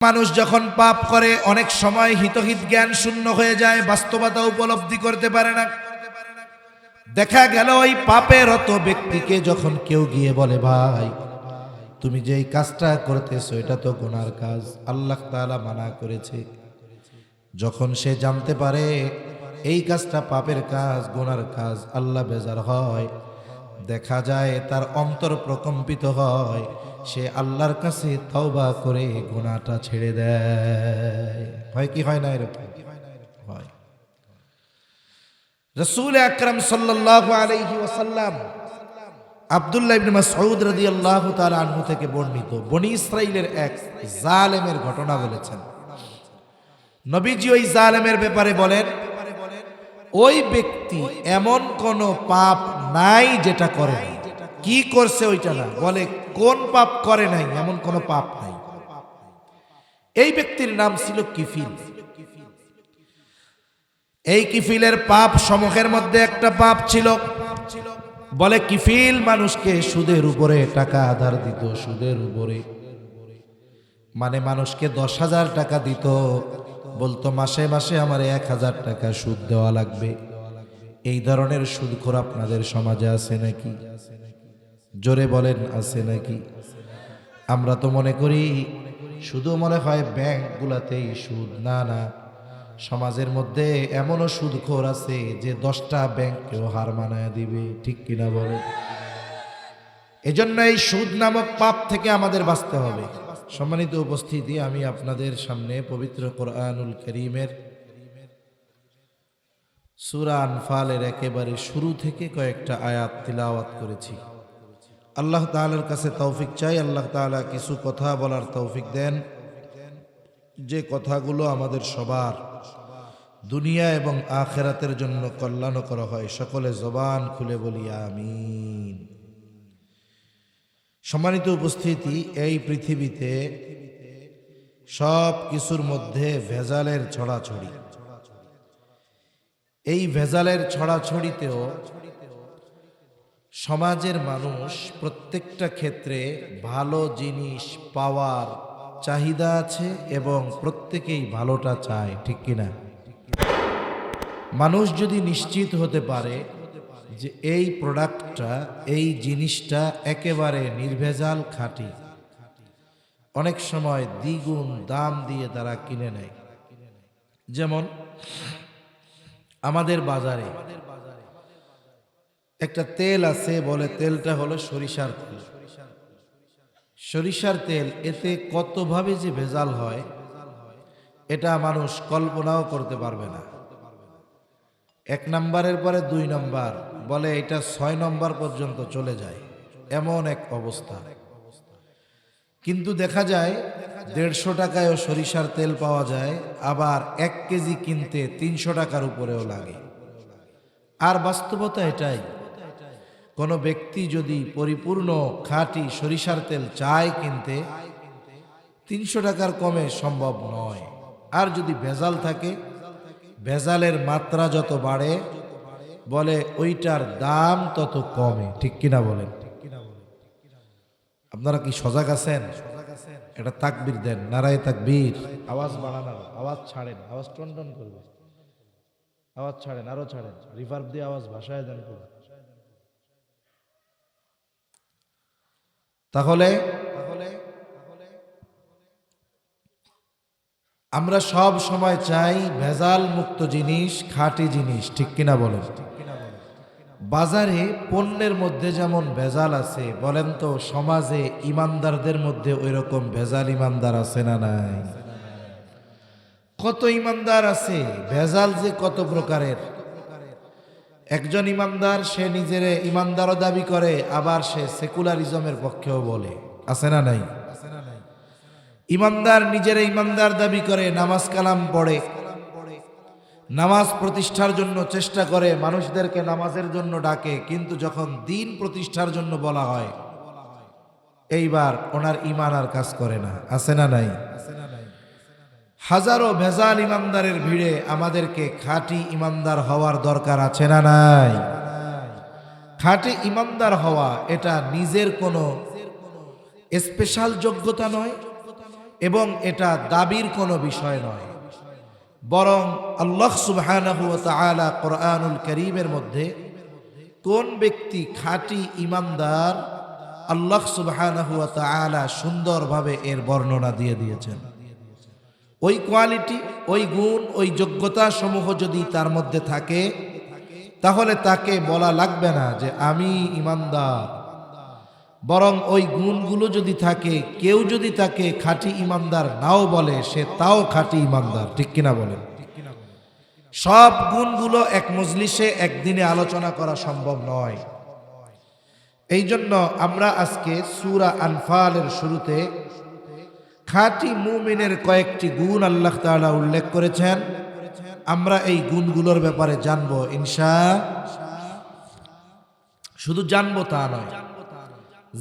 মানুষ যখন পাপ করে অনেক সময় হিতহিত জ্ঞান শূন্য হয়ে যায়, বাস্তবতা উপলব্ধি করতে পারে না। দেখা গেল ওই পাপের রত ব্যক্তিকে যখন কেউ গিয়ে বলে, ভাই তুমি যে এই কাজটা করতেছো এটা তো গুনার কাজ, আল্লাহ তাআলা মানা করেছে। যখন সে জানতে পারে এই কাজটা পাপের কাজ, গুনার কাজ, আল্লাহ বেজার হয়, দেখা যায় তার অন্তর প্রকম্পিত হয়, সে আল্লাহর কাছে তওবা করে গুনাহটা ছেড়ে দেয়। হয় কি হয় না? এরকম হয়। রাসূল আকরাম সাল্লাল্লাহু আলাইহি ওয়াসাল্লাম আব্দুল্লাহ ইবনে মাসউদ রাদিয়াল্লাহু তাআলা আনহু থেকে বর্ণিত বনী ইসরাইলের এক জালেমের ঘটনা বলেছেন। নবীজি ওই জালেমের ব্যাপারে বলেন, ওই ব্যক্তি এমন কোন পাপ নাই যেটা করে নাই। কি করছে ওইটা না, বলে কোন পাপ করে নাই, এমন কোন পাপ নাই। এই ব্যক্তির নাম ছিল কিফিল। এই কিফিলের পাপ সমূহের মধ্যে একটা পাপ ছিল, বলে কিফিল মানুষকে সুদের উপরে টাকা আধার দিত। সুদের উপরে মানে মানুষকে 10,000 টাকা দিত, বলতো মাসে মাসে আমার 1,000 টাকা সুদ দেওয়া লাগবে। এই ধরনের সুদখোর আপনাদের সমাজে আছে নাকি? জোরে বলেন, আছে নাকি? আমরা তো মনে করি শুধু মনে হয় ব্যাংকগুলাতেই সুদ। না না, সমাজের মধ্যে এমনও সুদখোর আছে যে 10টা ব্যাংককেও হার মানায় দিবে। ঠিক কিনা বলেন? এজন্য এই সুদ নামক পাপ থেকে আমাদের বাঁচতে হবে। সম্মানিত উপস্থিতি, আমি আপনাদের সামনে পবিত্র কোরআনুল কারীমের সূরা আনফালের একেবারে শুরু থেকে কয়েকটা আয়াত তিলাওয়াত করেছি। আল্লাহ তাআলার কাছে তৌফিক চাই, আল্লাহ তাআলা কিছু কথা বলার তৌফিক দেন, যে কথাগুলো আমাদের সবার দুনিয়া এবং আখিরাতের জন্য কল্যাণকর হয়। সকলে জবান খুলে বলি আমিন। সম্মানিত উপস্থিতি, এই পৃথিবীতে সব কিছুর মধ্যে ভেজালের ছড়াছড়ি। এই ভেজালের ছড়াছড়িতেও সমাজের মানুষ প্রত্যেকটা ক্ষেত্রে ভালো জিনিস পাওয়ার চাহিদা আছে এবং প্রত্যেকেই ভালোটা চায়। ঠিক কিনা? মানুষ যদি নিশ্চিত হতে পারে যে এই প্রোডাক্টটা, এই জিনিসটা একেবারে নির্ভেজাল খাঁটি, অনেক সময় দ্বিগুণ দাম দিয়ে তারা কিনে নেয়। যেমন আমাদের বাজারে একটা তেল আছে, বলে তেলটা হলো সরিষার তেল। সরিষার তেল, এতে কতভাবে যে ভেজাল হয় এটা মানুষ কল্পনাও করতে পারবে না। 1 নম্বরের পরে 2 নম্বর, বলে এটা 6 নম্বর পর্যন্ত চলে যায়, এমন এক অবস্থা। কিন্তু দেখা যায় 150 টাকায়ও সরিষার তেল পাওয়া যায়, আবার 1 কেজি কিনতে 300 টাকার উপরেও লাগে। আর বাস্তবতা এটাই, কোনো ব্যক্তি যদি পরিপূর্ণ খাঁটি সরিষার তেল চায় কিনতে, 300 টাকার কমে সম্ভব নয়। আর যদি ভেজাল থাকে, ভেজালের মাত্রা যত বাড়ে, বলে ওইটার দাম তত কমে। ঠিক কিনা বলেন? আপনারা কি সজাগ আছেন? এটা তাকবীর দেন, নারায়ে তাকবীর। আওয়াজ বাড়ান, আওয়াজ ছাড়েন, আওয়াজ টনটন করবে, আওয়াজ ছাড়েন, আরো ছাড়েন, রিভার্ব দিয়ে আওয়াজ ভাষায় দেন করে। তাহলে আমরা সব সময় চাই ভেজাল মুক্ত জিনিস, খাঁটি জিনিস। ঠিক কিনা বলেন? বাজারে পণ্যের মধ্যে যেমন ভেজাল আছে, বলেন তো সমাজে ইমানদারদের মধ্যে ওই রকম ভেজাল ইমানদার আছে না নাই? কত ইমানদার আছে, ভেজাল যে কত প্রকারের। একজন ইমানদার, সে নিজের ইমানদারও দাবি করে, আবার সে সেকুলারিজমের পক্ষেও বলে। আছে না নাই? ইমানদার নিজের ইমানদার দাবি করে, নামাজ কালাম পড়ে, নামাজ প্রতিষ্ঠার জন্য চেষ্টা করে, মানুষদেরকে নামাজের জন্য ডাকে, কিন্তু যখন দিন প্রতিষ্ঠার জন্য বলা হয়, এইবার ওনার ঈমান আর কাজ করে না। আছে না নাই? হাজারো ভেজাল ইমানদারের ভিড়ে আমাদেরকে খাঁটি ইমানদার হওয়ার দরকার আছে না নাই? খাঁটি ইমানদার হওয়া এটা নিজের কোনো স্পেশাল যোগ্যতা নয়, এবং এটা দাবির কোনো বিষয় নয়, বরং আল্লাহ সুবহানাহু ওয়া তাআলা কোরআনুল কারীমের মধ্যে কোন ব্যক্তি খাঁটি ঈমানদার আল্লাহ সুবহানাহু ওয়া তাআলা সুন্দরভাবে এর বর্ণনা দিয়ে দিয়েছেন। ওই কোয়ালিটি, ওই গুণ, ওই যোগ্যতা সমূহ যদি তার মধ্যে থাকে তাহলে তাকে বলা লাগবে না যে আমি ঈমানদার, বরং ওই গুণগুলো যদি থাকে, কেউ যদি তাকে খাঁটি ঈমানদার নাও বলে, সে তাও খাঁটি ঈমানদার। ঠিক কিনা বলেন? সব গুণগুলো এক মজলিসে একদিনে আলোচনা করা সম্ভব নয়। এই জন্য আমরা আজকে সূরা আনফালের শুরুতে খাঁটি মুমিনের কয়েকটি গুণ আল্লাহ তাআলা উল্লেখ করেছেন। আমরা এই গুণগুলোর ব্যাপারে জানবো শুধু জানবো তা নয়,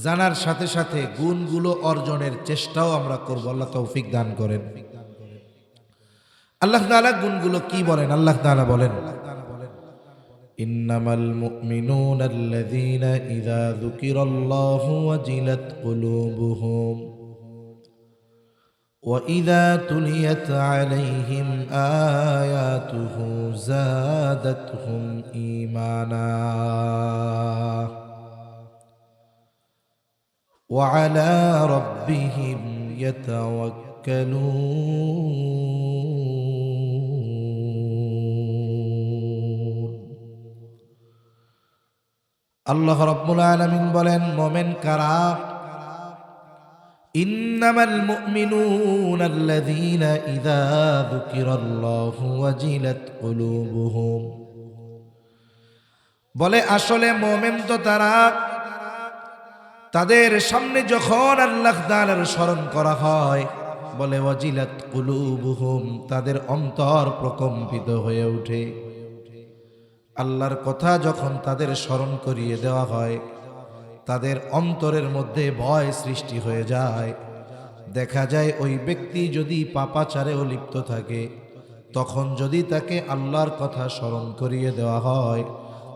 জানার সাথে সাথে গুণগুলো অর্জনের চেষ্টাও আমরা করব। আল্লাহ তৌফিক দান করেন। আল্লাহ তাআলা গুণগুলো কি বলেন? আল্লাহ তাআলা বলেন, ইন্নামাল মুমিনুনা আল্লাযীনা ইযা যুকিরাল্লাহু ওয়াজিলাত কুলুবুহুম ওয়া ইযা তুলিয়াত আলাইহিম আয়াতুহু যাদাতহুম ঈমানা ওয়া আলা রাব্বিহিম ইয়াতাওয়াক্কালুন। আল্লাহ রাব্বুল আলামিন বলেন, মুমিন কারা? ইন্নামাল মুমিনুনা আল্লাযীনা ইযা যুকিরাল্লাহু ওয়াজিলাত কুলুবুহুম। বলে আসলে মুমিন তো তারা, তাদের সামনে যখন আল্লাহ তাআলার স্মরণ করা হয়, বলে ওয়াজিলাত কুলুবুহুম, তাদের অন্তর প্রকম্পিত হয়ে ওঠে। আল্লাহর কথা যখন তাদের স্মরণ করিয়ে দেওয়া হয়, তাদের অন্তরের মধ্যে ভয় সৃষ্টি হয়ে যায়। দেখা যায় ওই ব্যক্তি যদি পাপাচারেও লিপ্ত থাকে, তখন যদি তাকে আল্লাহর কথা স্মরণ করিয়ে দেওয়া হয়,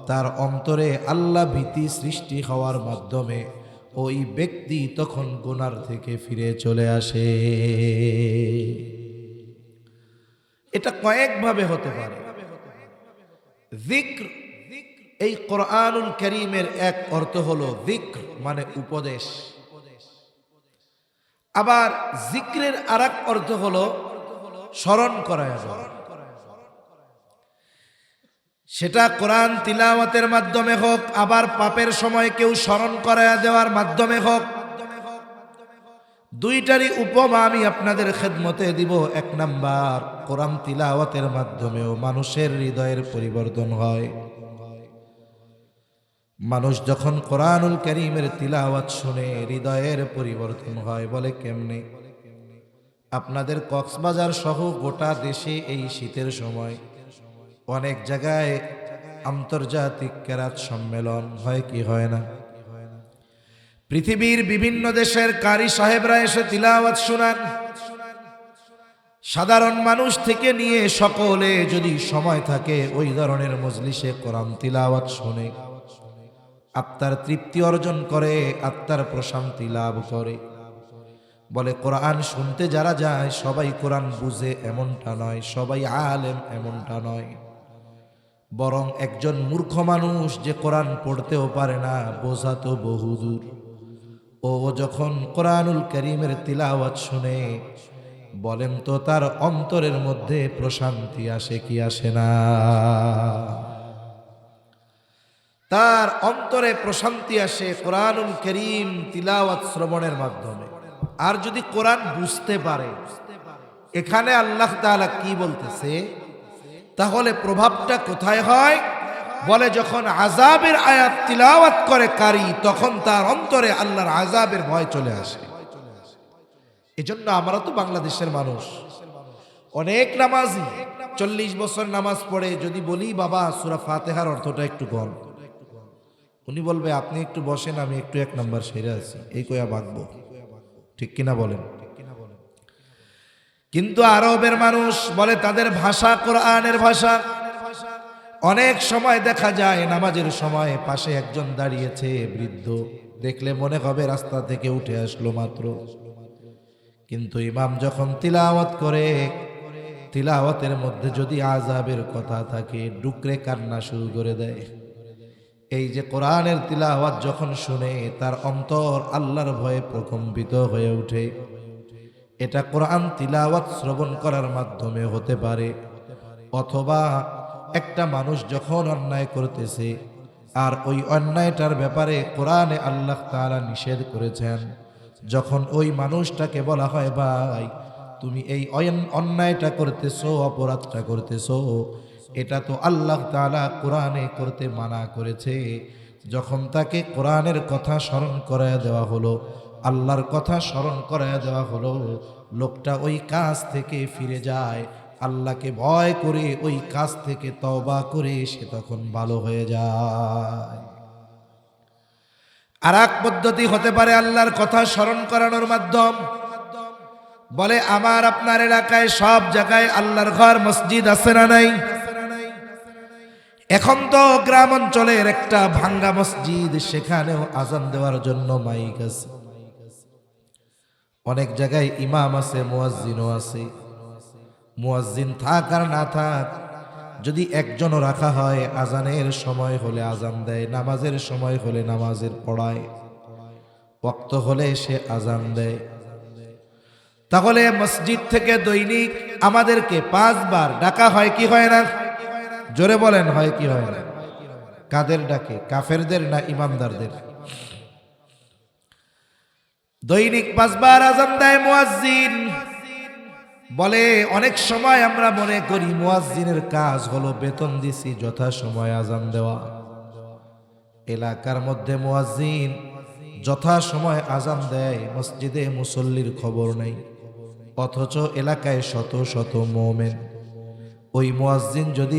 তার অন্তরে আল্লাহ ভীতি সৃষ্টি হওয়ার মাধ্যমে ওই ব্যক্তি তখন গুনার থেকে ফিরে চলে আসে। এটা কয়েকভাবে হতে পারে। যিকর, এই কোরআনুল কারীমের এক অর্থ হলো যিকর মানে উপদেশ, আবার যিকরের আরেক অর্থ হলো স্মরণ করায় দেওয়া। সেটা কোরআন তিলাওয়াতের মাধ্যমে হোক, আবার পাপের সময় কেউ স্মরণ করায় দেওয়ার মাধ্যমে হোক। দুইটারই উপমা আমি আপনাদের খেদমতে দিব। এক নাম্বার, কোরআন তিলাওয়াতের মাধ্যমেও মানুষের হৃদয়ের পরিবর্তন হয়। মানুষ যখন কোরআনুল কারীমের তিলাওয়াত শুনে হৃদয়ের পরিবর্তন হয়। বলে কেমনে? আপনাদের কক্সবাজার সহ গোটা দেশে এই শীতের সময় অনেক জায়গায় আন্তর্জাতিক কেরাত সম্মেলন হয় কি হয় না? পৃথিবীর বিভিন্ন দেশের কারি সাহেবরা এসে তিলাওয়াত শোনান। সাধারণ মানুষ থেকে নিয়ে সকলে যদি সময় থাকে ওই ধরনের মজলিসে কোরআন তিলাওয়াত শুনে আত্মার তৃপ্তি অর্জন করে, আত্মার প্রশান্তি লাভ করে। বলে কোরআন শুনতে যারা যায় সবাই কোরআন বুঝে এমনটা নয়, সবাই আলেম এমনটা নয়, বরং একজন মূর্খ মানুষ যে কোরআন পড়তেও পারে না, বোঝা তো বহুদূর, ও যখন কোরআনুল কারীমের তিলাওয়াত শুনে বলেন তো তার অন্তরের মধ্যে প্রশান্তি আসে কি আসে না? তার অন্তরে প্রশান্তি আসে কোরআনুল কারীম তিলাওয়াত শ্রবণের মাধ্যমে। আর যদি কোরআন বুঝতে পারে এখানে আল্লাহ তাআলা কি বলতেছে, তাহলে প্রভাবটা কোথায় হয়? বলে যখন আযাবের আয়াত তিলাওয়াত করে কারি, তখন তার অন্তরে আল্লাহর আযাবের ভয় চলে আসে। এজন্য আমরা তো বাংলাদেশের মানুষ, অনেক নামাজি, 40 বছর নামাজ পড়ে, যদি বলি বাবা সূরা ফাতিহার অর্থটা একটু বল, উনি বলবে আপনি একটু বসেন, আমি একটু 1 নাম্বার সেরে আছি, এই কইয়া ভাগবো। ঠিক কিনা বলেন? কিন্তু আরবের মানুষ বলে তাদের ভাষা কোরআনের ভাষা। অনেক সময় দেখা যায় নামাজের সময় পাশে একজন দাঁড়িয়েছে বৃদ্ধ, দেখলে মনে হবে রাস্তা থেকে উঠে আসলো মাত্র, কিন্তু ইমাম যখন তিলাওয়াত করে, তিলাওয়াতের মধ্যে যদি আযাবের কথা থাকে ডুকরে কান্না শুরু করে দেয়। এই যে কোরআনের তিলাওয়াত যখন শুনে তার অন্তর আল্লাহর ভয়ে প্রকম্পিত হয়ে ওঠে। এটা কোরআন তিলাওয়াত শ্রবণ করার মাধ্যমে হতে পারে, অথবা একটা মানুষ যখন অন্যায় করতেছে আর ওই অন্যায়টার ব্যাপারে কোরআনে আল্লাহ তাআলা নিষেধ করেছেন, যখন ওই মানুষটাকে বলা হয় ভাই তুমি এই অন্যায়টা করতেছো, অপরাধটা করতেছো, এটা তো আল্লাহ তাআলা কোরআনে করতে মানা করেছে, যখন তাকে কোরআনের কথা স্মরণ করায় দেওয়া হলো, আল্লাহর কথা স্মরণ করায় দেওয়া হলো, লোকটা ওই কাজ থেকে ফিরে যায়, আল্লাহকে ভয় করে ওই কাজ থেকে তওবা করে সে তখন ভালো হয়ে যায়। আর এক পদ্ধতি হতে পারে আল্লাহর কথা স্মরণ করানোর মাধ্যম। বলে আমার আপনার এলাকায় সব জায়গায় আল্লাহর ঘর মসজিদ আছে না নাই? এখন তো গ্রাম অঞ্চলের একটা ভাঙ্গা মসজিদ, সেখানেও আজান দেওয়ার জন্য মাইক আছে। অনেক জায়গায় ইমাম আছে, মুয়াজ্জিনও আছে। মুয়াজ্জিন থাক আর না থাক, যদি একজনও রাখা হয়, আজানের সময় হলে আজান দেয়, নামাজের সময় হলে নামাজের পড়ায়, ওয়াক্ত হলে সে আজান দেয়। তাহলে মসজিদ থেকে দৈনিক আমাদেরকে 5 বার ডাকা হয় কি হয় না? জোরে বলেন, হয় কি হয় না? কাদের ডাকে? কাফেরদের না ইমানদারদের? দৈনিক 5 বার আজান দেয় মুয়াজ্জিন। বলে অনেক সময় আমরা মনে করি মুয়াজ্জিনের কাজ হলো বেতন দিছি যথা সময় আজান দেওয়া। এলাকার মধ্যে মুয়াজ্জিন যথা সময় আজান দেয়, মসজিদে মুসল্লির খবর নেই, অথচ এলাকায় শত শত মুমিন। ওই মুয়াজ্জিন যদি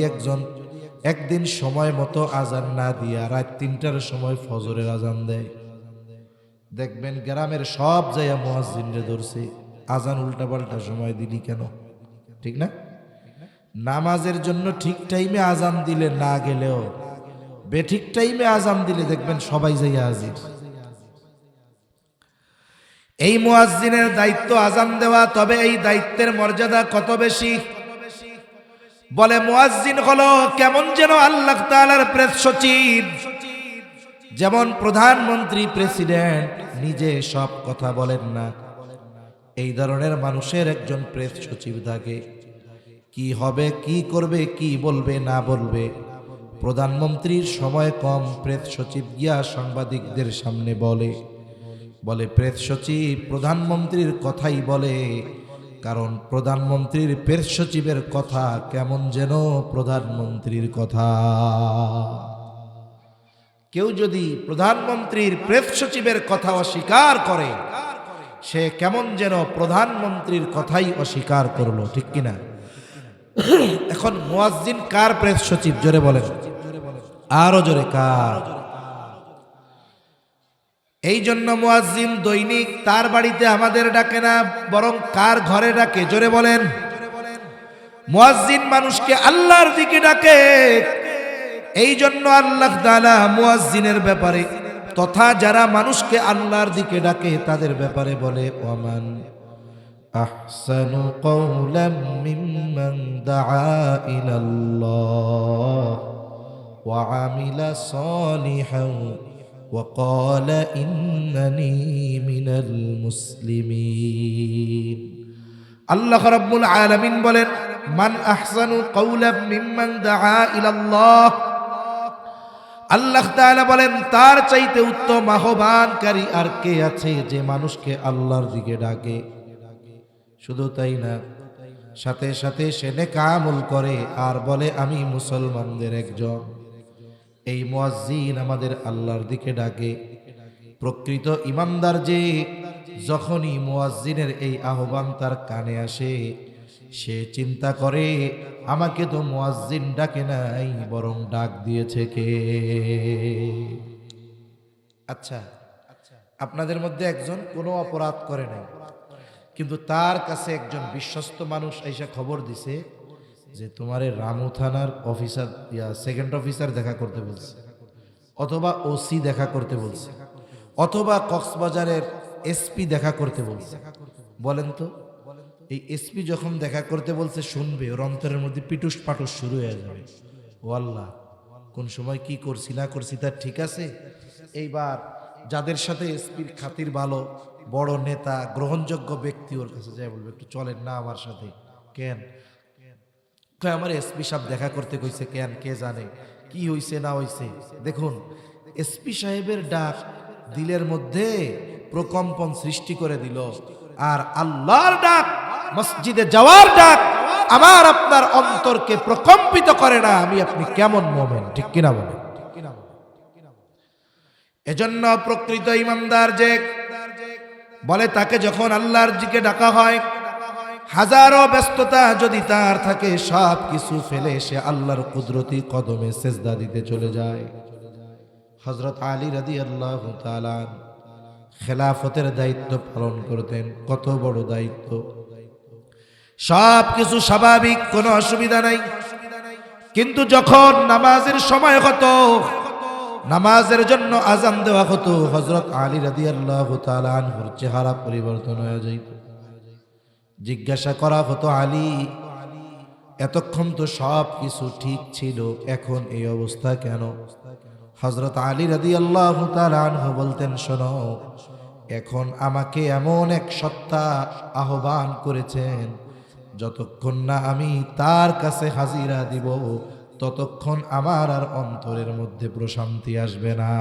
একদিন সময় মতো আজান না দিয়া রাত 3টার সময় ফজরের আজান দেয়, দেখবেন গ্রামের সব জায়গা মুয়াজ্জিনরে ধরছে, আজান উল্টাপাল্টা সময় দিলি কেন? ঠিক না? নামাজের জন্য ঠিক টাইমে আজান দিলে না গেলেও বেঠিক টাইমে আজান দিলে দেখবেন সবাই যাইয়া হাজির। এই মুয়াজ্জিনের দায়িত্ব আজান দেওয়া, তবে এই দায়িত্বের মর্যাদা কত বেশি! বলে মুয়াজ্জিন হলো কেমন যেন আল্লাহ তাআলার প্রেস সচিব। যেমন প্রধানমন্ত্রী, প্রেসিডেন্ট নিজে সব কথা বলেন না, এই ধরনের মানুষের একজন প্রেস সচিব থাকে। কি হবে, কি করবে, কি বলবে না বলবে, প্রধানমন্ত্রীর সময় কম, প্রেস সচিব গিয়া সাংবাদিকদের সামনে বলে প্রেস সচিব প্রধানমন্ত্রীর কথাই বলে, কারণ প্রধানমন্ত্রীর প্রেস সচিবের কথা কেমন যেন প্রধানমন্ত্রীর কথা। কেউ যদি প্রধানমন্ত্রীর প্রেস সচিবের কথা অস্বীকার করে, সে কেমন যেন প্রধানমন্ত্রীর কথাই অস্বীকার করলো, ঠিক কিনা? এখন মুয়াজ্জিন কার প্রেস সচিব? জোরে বলেন, আরো জোরে, কার? এই জন্য মুয়াজ্জিন দৈনিক তার বাড়িতে আমাদের ডাকে না, বরং কার ঘরে ডাকে? জোরে বলেন। মুয়াজ্জিন মানুষকে আল্লাহর দিকে ডাকে। এই জন্য আল্লাহ তাআলা মুয়াজ্জিনের ব্যাপারে তথা যারা মানুষকে আল্লাহর দিকে ডাকে তাদের ব্যাপারে বলে, ওয়ামান আহসানু কওলাম মিম্মান দাআ ইলাল্লাহ ওয়া আমিলা সালিহান ওয়া ক্বালা ইন্নানি মিনাল মুসলিমিন। আল্লাহ রাব্বুল আলামিন বলেন, মান আহসানু কওলাম মিম্মান দাআ ইলাল্লাহ। আল্লাহ তাআলা বলেন, তার চাইতে উত্তম আহ্বানকারী আর কে আছে যে মানুষকে আল্লাহর দিকে ডাকে। শুধু তাই না, সাথে সাথে সে নেক আমল করে আর বলে আমি মুসলমানদের একজন। এই মুয়াজ্জিন আমাদের আল্লাহর দিকে ডাকে। প্রকৃত ইমানদার যে যখনই মুয়াজ্জিনের এই আহ্বান তার কানে আসে, সে চিন্তা করে আমাকে তো মুয়াজ্জিন ডাকে নাই, বরং ডাক দিয়েছে কে? আচ্ছা, আপনাদের মধ্যে একজন কোনো অপরাধ করে নাই, কিন্তু তার কাছে একজন বিশ্বস্ত মানুষ আইসা খবর দিছে যে তোমারে রামু থানার অফিসার সেকেন্ড অফিসার দেখা করতে বলছে, অথবা ওসি দেখা করতে বলছে, অথবা কক্সবাজারের এসপি দেখা করতে বলছে। বলেন তো, এই এসপি যখন দেখা করতে বলছে শুনবে, ওর অন্তরের মধ্যে পিটুস পাটুস শুরু হয়ে যাবে। ও আল্লাহ, কোন সময় কি করছি না করছি তার ঠিক আছে। এইবার যাদের সাথে এসপির খাতির ভালো, বড় নেতা, গ্রহণযোগ্য ব্যক্তি, ওর কাছে যাই বলবে একটু চলেন না আমার সাথে। কেন? আমার এসপি সাহেব দেখা করতে কইছে। কেন? কে জানে কি হইছে না হইছে। দেখুন, এসপি সাহেবের ডাক দিলের মধ্যে প্রকম্পন সৃষ্টি করে দিল, আর আল্লাহর ডাক, মসজিদে যাওয়ার ডাক আমার আপনার অন্তরকে প্রকম্পিত করে না। আমি আপনি কেমন মোমেন, ঠিক কিনা বলেন? এজন্য প্রকৃত ইমানদার যে বলে, তাকে যখন আল্লাহর দিকে ডাকা হয়, হাজারো ব্যস্ততা যদি তার থাকে, সব কিছু ফেলে সে আল্লাহর কুদরতি কদমে সেজদা দিতে চলে যায়। হযরত আলী রাদিয়াল্লাহু তাআলা খেলাফতের দায়িত্ব পালন করতেন। কত বড় দায়িত্ব! সব কিছু স্বাভাবিক, কোনো অসুবিধা নাই। কিন্তু যখন নামাজের সময় হতো, নামাজের জন্য আজান দেওয়া হতো, হযরত আলী রাদিয়াল্লাহু তাআলা আনহুর চেহারা পরিবর্তন হয়ে যেত। জিজ্ঞাসা করা হতো, আলী, এতক্ষণ তো সব কিছু ঠিক ছিল, এখন এই অবস্থা কেন? হযরত আলী রাদিয়াল্লাহু তাআলা আনহু বলতেন, শোনো, এখন আমাকে এমন এক সত্তা আহ্বান করেছেন, যতক্ষণ না আমি তার কাছে হাজিরা দিব, ততক্ষণ আমার আর অন্তরের মধ্যে প্রশান্তি আসবে না।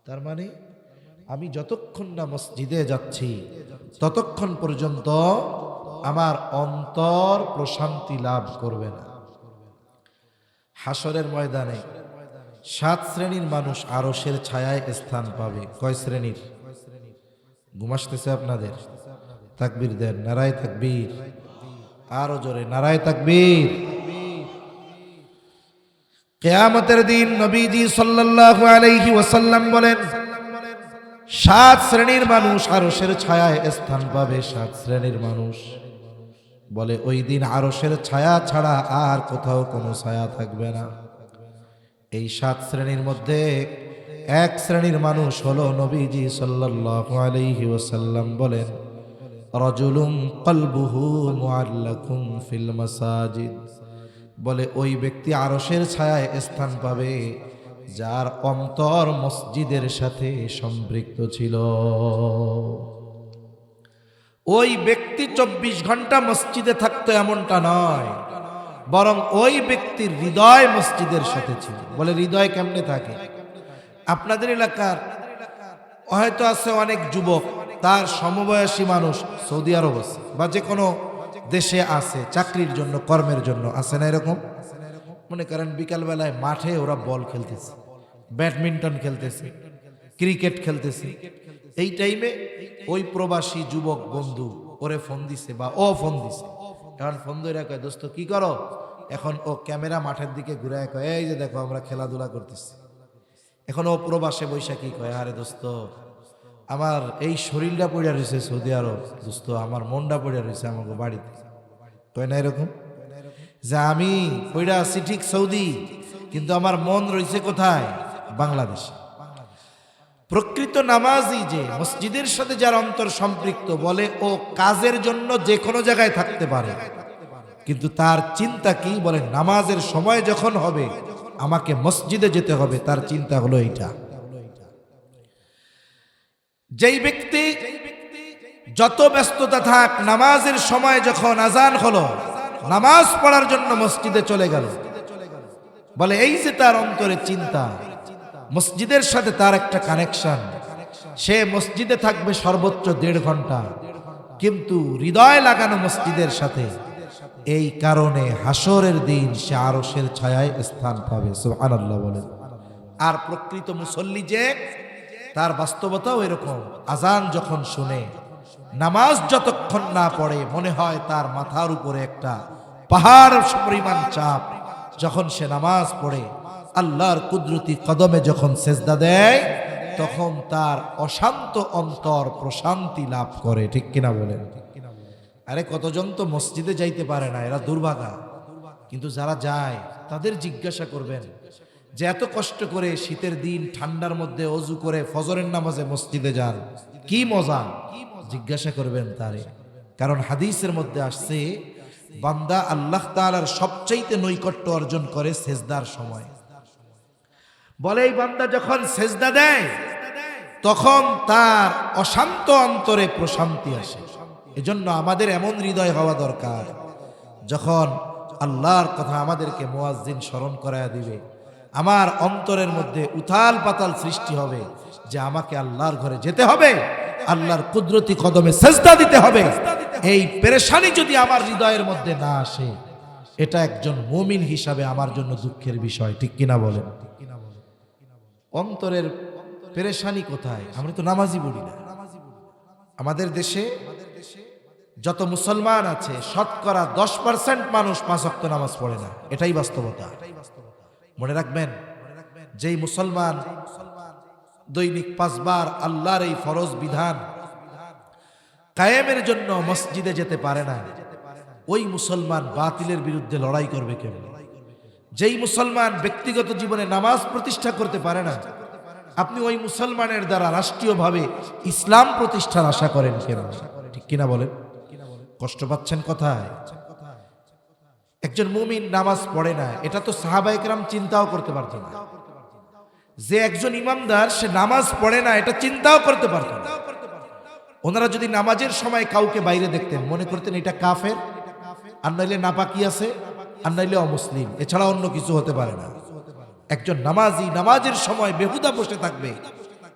তার মানে আমি যতক্ষণ না মসজিদে যাচ্ছি, ততক্ষণ পর্যন্ত আমার অন্তর প্রশান্তি লাভ করবে না। হাসরের ময়দানে 7 শ্রেণীর মানুষ আরশের ছায়ায় স্থান পাবে। কয় শ্রেণীর? ঘুমাসতেছে আপনাদের? তাকবীর দেন, নারায়ে তাকবীর, আরো জোরে নারায়ে তাকবীর। কিয়ামতের দিন নবীজি সাল্লাল্লাহু আলাইহি ওয়াসাল্লাম বলেন, 7 শ্রেণীর মানুষ আরশের ছায়ায় স্থান পাবে। 7 শ্রেণীর মানুষ বলে, ওই দিন আরশের ছায়া ছাড়া আর কোথাও কোনো ছায়া থাকবে না। এই 7 শ্রেণীর মধ্যে এক শ্রেণীর মানুষ হলো, নবীজি সাল্লাল্লাহু আলাইহি ওয়াসাল্লাম বলেন, রাজুলুম কলবুহু মুআল্লাকুম ফিল মাসাজিদ। বলে, ওই ব্যক্তি আরশের ছায়ায় স্থান পাবে যার অন্তর মসজিদের সাথে সম্পৃক্ত ছিল। ওই ব্যক্তি 24 ঘন্টা মসজিদে থাকতো এমনটা নয়, বরং ওই ব্যক্তির হৃদয় মসজিদের সাথে ছিল। বলে, হৃদয় কেমনে থাকে? আপনাদের এলাকার হয়তো আছে অনেক যুবক, তার সমবয়সী মানুষ সৌদি আরব আছে বা যে কোনো দেশে আছে চাকরির জন্য, কর্মের জন্য, আছে না এরকম? মনে করেন বিকালবেলায় মাঠে ওরা বল খেলতেছে, ব্যাডমিন্টন খেলতেছে, ক্রিকেট খেলতেছে। এই টাইমে ওই প্রবাসী যুবক বন্ধু ওরে ফোন দিছে বা ও ফোন দিছে। এখন ফোন ধরে কয়, দোস্ত কি করো? এখন ও ক্যামেরা মাঠের দিকে ঘুরায় কয়, এই যে দেখো আমরা খেলাধুলা করতেছি। এখন ও প্রবাসে বৈশা কি কয়, আরে দোস্ত, আমার এই শরীরটা পড়ে রয়েছে সৌদি আরব, দোস্ত আমার মনটা পড়ে রয়েছে আমাকে বাড়িতে। কয় না এরকম যে আমি পড়ে আছি ঠিক সৌদি, কিন্তু আমার মন রয়েছে কোথায়? বাংলাদেশে। প্রকৃত নামাজি যে মসজিদের সাথে যার অন্তর সম্পৃক্ত, বলে ও কাজের জন্য যে কোনো জায়গায় থাকতে পারে, কিন্তু তার চিন্তা কি? বলে, নামাজের সময় যখন হবে আমাকে মসজিদে যেতে হবে, তার চিন্তা হলো এইটা। যেই ব্যক্তি যত ব্যস্ততা থাক, নামাজের সময় যখন আজান হলো, নামাজ পড়ার জন্য মসজিদে চলে গেল, বলে এই যে তার অন্তরে চিন্তা, মসজিদের সাথে তার একটা কানেকশন। সে মসজিদে থাকবে সর্বোচ্চ 1.5 ঘন্টা, কিন্তু হৃদয় লাগানো মসজিদের সাথে। এই কারণে হাসরের দিন সে আরশের ছায়ায় স্থান পাবে। সুবহানাল্লাহ বলেন। আর প্রকৃত মুসল্লি যে, তার বাস্তবতাও এরকম। আজান যখন শুনে, নামাজ যতক্ষণ না পড়ে, মনে হয় তার মাথার উপরে একটা পাহাড় পরিমাণ চাপ। যখন সে নামাজ পড়ে, আল্লাহর কুদরতি কদমে যখন সেজদা দেয়, তখন তার অশান্ত অন্তর প্রশান্তি লাভ করে। ঠিক কিনা বলেন? আরে কতজন তো মসজিদে যাইতে পারে না, এরা দুর্ভাগা। কিন্তু যারা যায় তাদের জিজ্ঞাসা করবেন যে এত কষ্ট করে শীতের দিন ঠান্ডার মধ্যে অজু করে ফজরের নামাজে মসজিদে যান, কি মজা। জিজ্ঞাসা করবেন তারে। কারণ হাদিসের মধ্যে আসছে বান্দা আল্লাহ তাআলার সবচাইতে নৈকট্য অর্জন করে সেজদার সময়। বলে এই বান্দা যখন সেজদা দেয় তখন তার অশান্ত অন্তরে প্রশান্তি আসে। এজন্য আমাদের এমন হৃদয় হওয়া দরকার, যখন আল্লাহর কথা আমাদেরকে মুয়াজ্জিন স্মরণ করায়া দিবে, আমার অন্তরের মধ্যে উথাল পাতাল সৃষ্টি হবে যে আমাকে আল্লাহর ঘরে যেতে হবে, আল্লাহর কুদরতি কদমে সেজদা দিতে হবে। এই পেরেশানি যদি আমার হৃদয়ের মধ্যে না আসে, এটা একজন মুমিন হিসাবে আমার জন্য দুঃখের বিষয়। ঠিক কিনা বলেন? অন্তরের পেরেশানি কোথায়? আমরা তো নামাজই পড়ি না। আমাদের দেশে যত মুসলমান আছে শতকরা 10% মানুষ 5 ওয়াক্ত নামাজ পড়ে না। এটাই বাস্তবতা। মনে রাখবেন, যেই মুসলমান দৈনিক 5 বার আল্লাহর এই ফরজ বিধান কায়েমের জন্য মসজিদে যেতে পারে না, ওই মুসলমান বাতিলের বিরুদ্ধে লড়াই করবে কেমন? যেই মুসলমান ব্যক্তিগত জীবনে নামাজ প্রতিষ্ঠা করতে পারে না, আপনি ওই মুসলমানের দ্বারা রাষ্ট্রীয়ভাবে ইসলাম প্রতিষ্ঠার আশা করেন কেন? ঠিক কিনা বলেন? কষ্ট পাচ্ছেন কোথায়? একজন মুমিন নামাজ পড়ে না, এটা তো সাহাবায়ে কেরাম চিন্তাও করতে পারত না। যে একজন ইমামদার সে নামাজ পড়ে না, এটা চিন্তাও করতে পারত না। ওনারা যদি নামাজের সময় কাউকে বাইরে দেখতেন, মনে করতেন এটা কাফের, আর নাইলে নাপাকি আছে, আর নাইলে অমুসলিম, এছাড়া অন্য কিছু হতে পারে না। একজন নামাজি নামাজের সময় বেহুদা বসে থাকবে,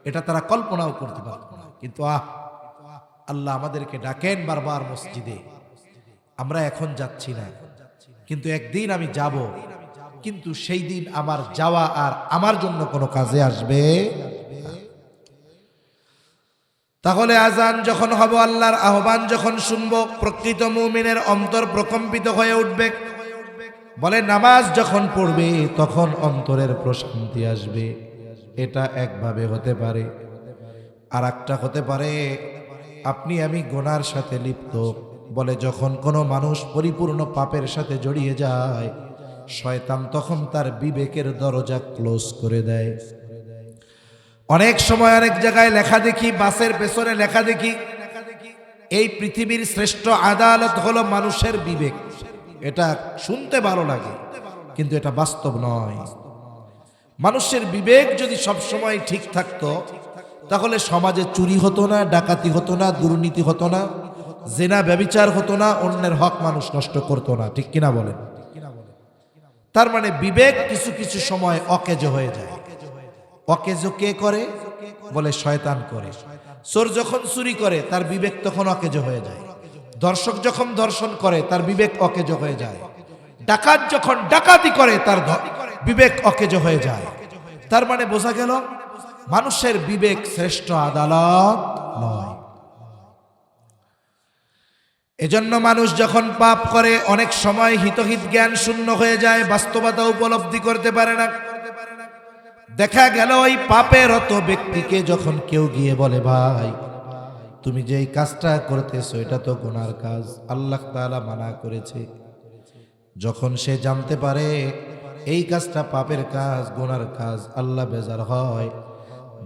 এটা তারা কল্পনাও করতে পারত না। কিন্তু আল্লাহ আমাদেরকে ডাকেন বারবার মসজিদে, আমরা এখন যাচ্ছি না, কিন্তু একদিন আমি যাব, কিন্তু সেই দিন আমার যাওয়া আর আমার জন্য কোনো কাজে আসবে না। তাহলে আজান যখন হব, আল্লাহর আহ্বান যখন শুনব, প্রকৃত মুমিনের অন্তর প্রকম্পিত হয়ে উঠবে। বলে নামাজ যখন পড়বে তখন অন্তরের প্রশান্তি আসবে। এটা একভাবে হতে পারে। আর একটা হতে পারে আপনি আমি গুনার সাথে লিপ্ত। বলে যখন কোনো মানুষ পরিপূর্ণ পাপের সাথে জড়িয়ে যায়, শয়তান তখন তার বিবেকের দরজা ক্লোজ করে দেয়। অনেক সময় অনেক জায়গায় লেখা দেখি, বাসের পেছনে লেখা দেখি, এই পৃথিবীর শ্রেষ্ঠ আদালত হলো মানুষের বিবেক। এটা শুনতে ভালো লাগে, কিন্তু এটা বাস্তব নয়। মানুষের বিবেক যদি সবসময় ঠিক থাকতো, তাহলে সমাজে চুরি হতো না, ডাকাতি হতো না, দুর্নীতি হতো না, জেনা ব্যভিচার হতো না, অন্যের হক মানুষ নষ্ট করতো না। ঠিক কিনা বলেন? তার মানে বিবেক কিছু কিছু সময় অকেজ হয়ে যায়। অকেজ কে করে? বলে শয়তান করে। চোর যখন চুরি করে তার বিবেক তখন অকেজ হয়ে যায়। দর্শক যখন দর্শন করে তার বিবেক অকেজ হয়ে যায়। ডাকাত যখন ডাকাতি করে তার বিবেক অকেজ হয়ে যায়। তার মানে বোঝা গেল মানুষের বিবেক শ্রেষ্ঠ আদালত নয়। এজন্য মানুষ যখন পাপ করে অনেক সময় হিতহিত জ্ঞান শূন্য হয়ে যায়, বাস্তবতা উপলব্ধি করতে পারে না। দেখা গেল ওই পাপের রত ব্যক্তিকে যখন কেউ গিয়ে বলে, ভাই তুমি যে এই কাজটা করতেছো এটা তো গুনার কাজ, আল্লাহ তাআলা মানা করেছে। যখন সে জানতে পারে এই কাজটা পাপের কাজ, গুনার কাজ, আল্লাহ বেজার হয়,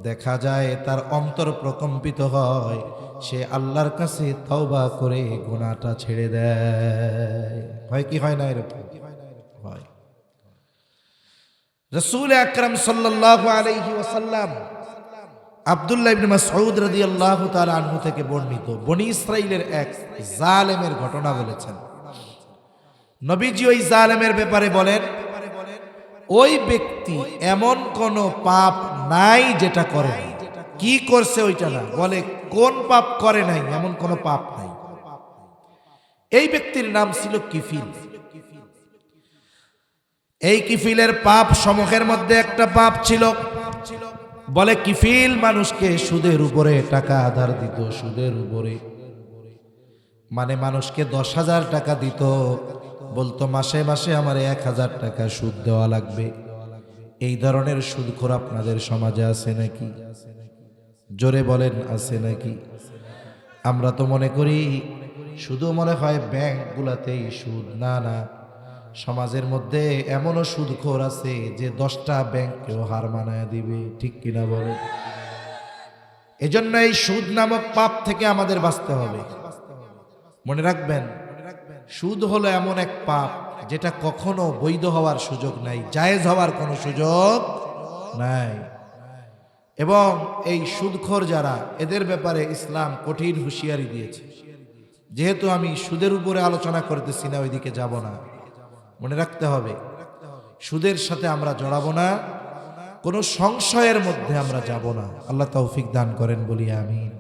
দেখা যায় তার অন্তর প্রকম্পিত হয়, সে আল্লাহর কাছে তওবা করে গুনাহটা ছেড়ে দেয়। হয় কি হয় না? এরকম হয়। রাসূল আকরাম সাল্লাল্লাহু আলাইহি ওয়াসাল্লাম আব্দুল্লাহ ইবনে মাসউদ রাদিয়াল্লাহু তাআলা আনহু থেকে বর্ণিত বনি ইসরাইলের এক জালেমের ঘটনা বলেছেন। নবীজি ওই জালেমের ব্যাপারে বলেন, ওই ব্যক্তি এমন কোন পাপ নাই যেটা করে নাই। কি করছে ওইটা না, বলে কোন পাপ করে নাই এমন কোন পাপ নাই। এই ব্যক্তির নাম ছিল কিফিল। এই কিফিলের পাপ সমূহের মধ্যে একটা পাপ ছিল, বলে কিফিল মানুষকে সুদের উপরে টাকা আধার দিত। সুদের উপরে মানে মানুষকে 10,000 টাকা দিত, বলতো মাসে মাসে আমার 1,000 টাকা সুদ দেওয়া লাগবে। এই ধরনের সুদখোর আপনাদের সমাজে আছে নাকি? জোরে বলেন, আছে নাকি? আমরা তো মনে করি শুধু মনে হয় ব্যাংকগুলাতেই সুদ। না না, সমাজের মধ্যে এমনও সুদখোর আছে যে 10টা ব্যাংককেও হার মানায় দিবে। ঠিক কিনা বলে? এজন্য এই সুদ নামক পাপ থেকে আমাদের বাঁচতে হবে। মনে রাখবেন, সুদ হলো এমন এক পাপ যেটা কখনো বৈধ হওয়ার সুযোগ নাই, জায়েজ হওয়ার কোনো সুযোগ নাই। এবং এই সুদখোর যারা, এদের ব্যাপারে ইসলাম কঠিন হুঁশিয়ারি দিয়েছে। যেহেতু আমি সুদের উপরে আলোচনা করতেছি না, ওইদিকে যাব না। মনে রাখতে হবে, সুদের সাথে আমরা জড়াবো না, কোনো সংশয়ের মধ্যে আমরা যাব না। আল্লাহ তৌফিক দান করেন, বলি আমিন।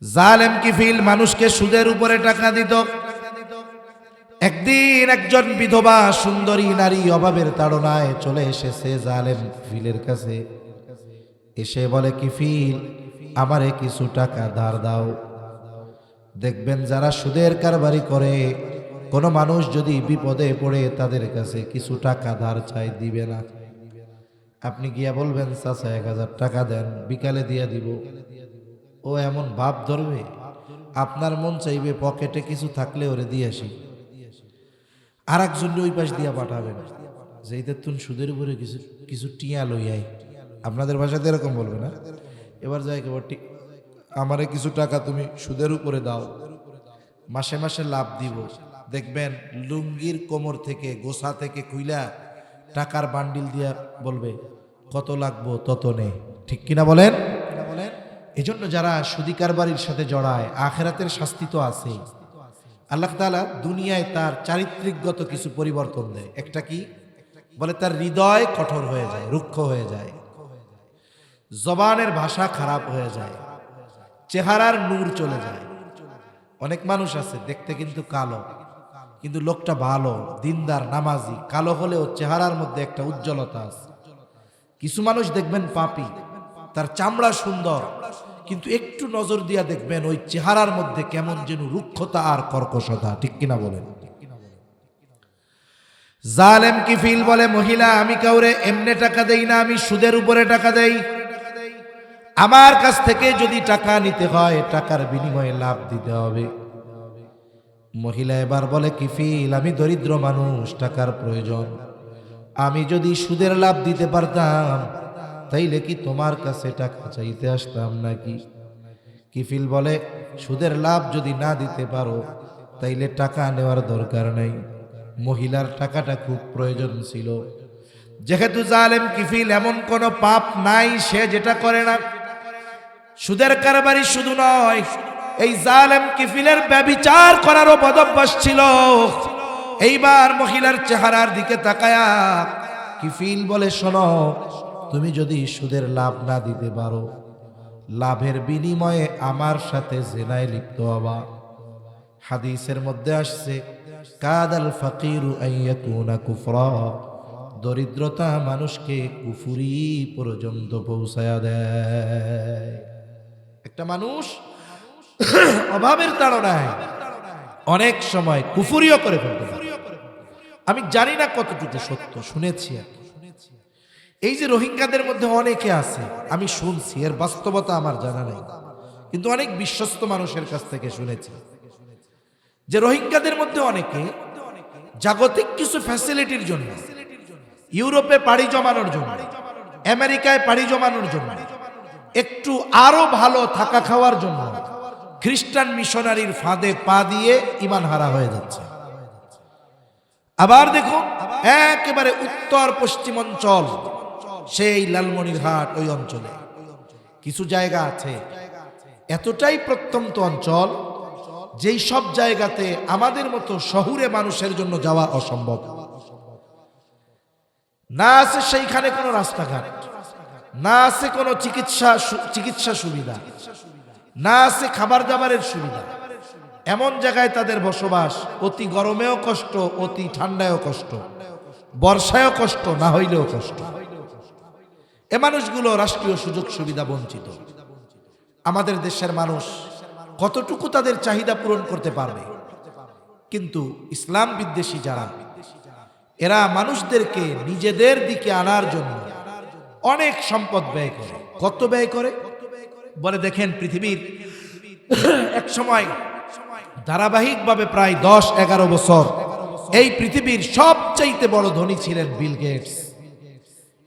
জালেম কিফিল মানুষকে সুদের উপরে টাকা দিত। একদিন একজন বিধবা সুন্দরী নারী অভাবের তাড়নায় চলে এসেছে জালেম কিফিলের কাছে। এসে বলে, কিফিল, আমারে কিছু টাকা ধার দাও। দেখবেন যারা সুদের কারবারি করে, কোনো মানুষ যদি বিপদে পড়ে তাদের কাছে কিছু টাকা ধার চাই, দিবে না। আপনি গিয়া বলবেন, চাচা 1000 টাকা দেন, বিকালে দিয়ে দিব। ও এমন ভাব ধরবে, আপনার মন চাইবে পকেটে কিছু থাকলে ওরে দিয়ে আসি। আর একজন ওই পাশ দিয়া পাঠাবেন, যেইতে তুন সুদের উপরে কিছু কিছু টিয়া লইয়াই। আপনাদের ভাষাতে এরকম বলবে না? এবার যাই কেবল, ঠিক আমারে কিছু টাকা তুমি সুদের উপরে দাও, মাসে মাসে লাভ দিব। দেখবেন লুঙ্গির কোমর থেকে, গোসা থেকে খুইলা টাকার বান্ডিল দিয়া বলবে, কত লাগবো তত নে। ঠিক কিনা বলেন? এজন্য যারা সুদি কারবারির সাথে জড়ায়, আখেরাতের শাস্তি তো আছেই। আল্লাহ তাআলা দুনিয়ায় তার চারিত্রিকগত কিছু পরিবর্তন দেয়। একটা কি বলে, তার হৃদয় কঠোর হয়ে যায়, রুক্ষ হয়ে যায়, জবানের ভাষা খারাপ হয়ে যায়, চেহারার নূর চলে যায়। অনেক মানুষ আছে দেখতে কিন্তু কালো, কিন্তু লোকটা ভালো, দিনদার, নামাজি, কালো হলেও চেহারার মধ্যে একটা উজ্জ্বলতা আছে। কিছু মানুষ দেখবেন পাপী, তার চামড়া সুন্দর, কিন্তু একটু নজর দিয়া দেখবেন ওই চেহারার মধ্যে কেমন যেন রুক্ষতা আর কর্কশতা। ঠিক কিনা বলেন? জালেম কিফিল বলে, মহিলা, আমি কাউরে এমনে টাকা দেই না, আমি সুদের উপরে টাকা দেই। আমার কাছ থেকে যদি টাকা নিতে হয়, টাকার বিনিময়ে লাভ দিতে হবে। মহিলা এবার বলে, কিফিল, আমি দরিদ্র মানুষ, টাকার প্রয়োজন। আমি যদি সুদের লাভ দিতে পারতাম, তাইলে কি তোমার কাছে টাকা চাইতে আসতাম নাকি? কিফিল বলে, সুদের লাভ যদি না দিতে পারো, তাইলে টাকা নেওয়ার দরকার নাই। মহিলার টাকাটা খুব প্রয়োজন ছিল। যেহেতু জালেম কিফিল এমন কোন পাপ নাই সে যেটা করে না। সুদের কারবারি শুধু নয়, এই জালেম কিফিলের ব্যভিচার করারও বদভ্যাস ছিল। এইবার মহিলার চেহারার দিকে তাকায়া কিফিল বলে, শোনো, তুমি যদি সুদের লাভ না দিতে পারো, লাভের বিনিময়ে আমার সাথে জিনায় লিপ্ত হবা। হাদিসের মধ্যে আসছে, কাদাল ফাকিরু আইয়াকুনা কুফরা, দরিদ্রতা মানুষকে কুফুরি পর্যন্ত পৌঁছায়া দেয়। একটা মানুষ অভাবের তাড়নায় অনেক সময় কুফুরিও করে ফেলতে পারে। আমি জানি না কতটুকু সত্য, শুনেছি আর কি। এই যে রোহিঙ্গাদের মধ্যে অনেকে আছে, আমি শুনছি, এর বাস্তবতা আমার জানা নাই, কিন্তু অনেক বিশ্বস্ত মানুষের কাছ থেকে শুনেছি যে রোহিঙ্গাদের মধ্যে অনেকে জাগতিক কিছু ফ্যাসিলিটির জন্য, ইউরোপে পাড়ি জমানোর জন্য, আমেরিকায় পাড়ি জমানোর জন্য, একটু আরো ভালো থাকা খাওয়ার জন্য খ্রিস্টান মিশনারির ফাঁদে পা দিয়ে ঈমান হারা হয়ে যাচ্ছে। আবার দেখুন, একেবারে উত্তর পশ্চিম অঞ্চল, সেই লালমনিরহাট, ওই অঞ্চলে কিছু জায়গা আছে এতটাই প্রত্যন্ত অঞ্চল, যেই সব জায়গাতে আমাদের মতো শহুরে মানুষের জন্য যাওয়া অসম্ভব। না আছে সেইখানে কোনো রাস্তাঘাট, না আছে কোনো চিকিৎসা সুবিধা, না আছে খাবার দাবারের সুবিধা। এমন জায়গায় তাদের বসবাস, অতি গরমেও কষ্ট, অতি ঠান্ডায়ও কষ্ট, বর্ষায়ও কষ্ট, না হইলেও কষ্ট। এ মানুষগুলো রাষ্ট্রীয় সুযোগ সুবিধা বঞ্চিত। আমাদের দেশের মানুষ কতটুকু তাদের চাহিদা পূরণ করতে পারবে? কিন্তু ইসলাম বিদ্বেষী যারা, এরা মানুষদেরকে নিজেদের দিকে আনার জন্য অনেক সম্পদ ব্যয় করে। কত ব্যয় করে বলে দেখেন, পৃথিবীর এক সময় ধারাবাহিকভাবে প্রায় 10-11 বছর এই পৃথিবীর সবচাইতে বড় ধনী ছিলেন বিল গেটস।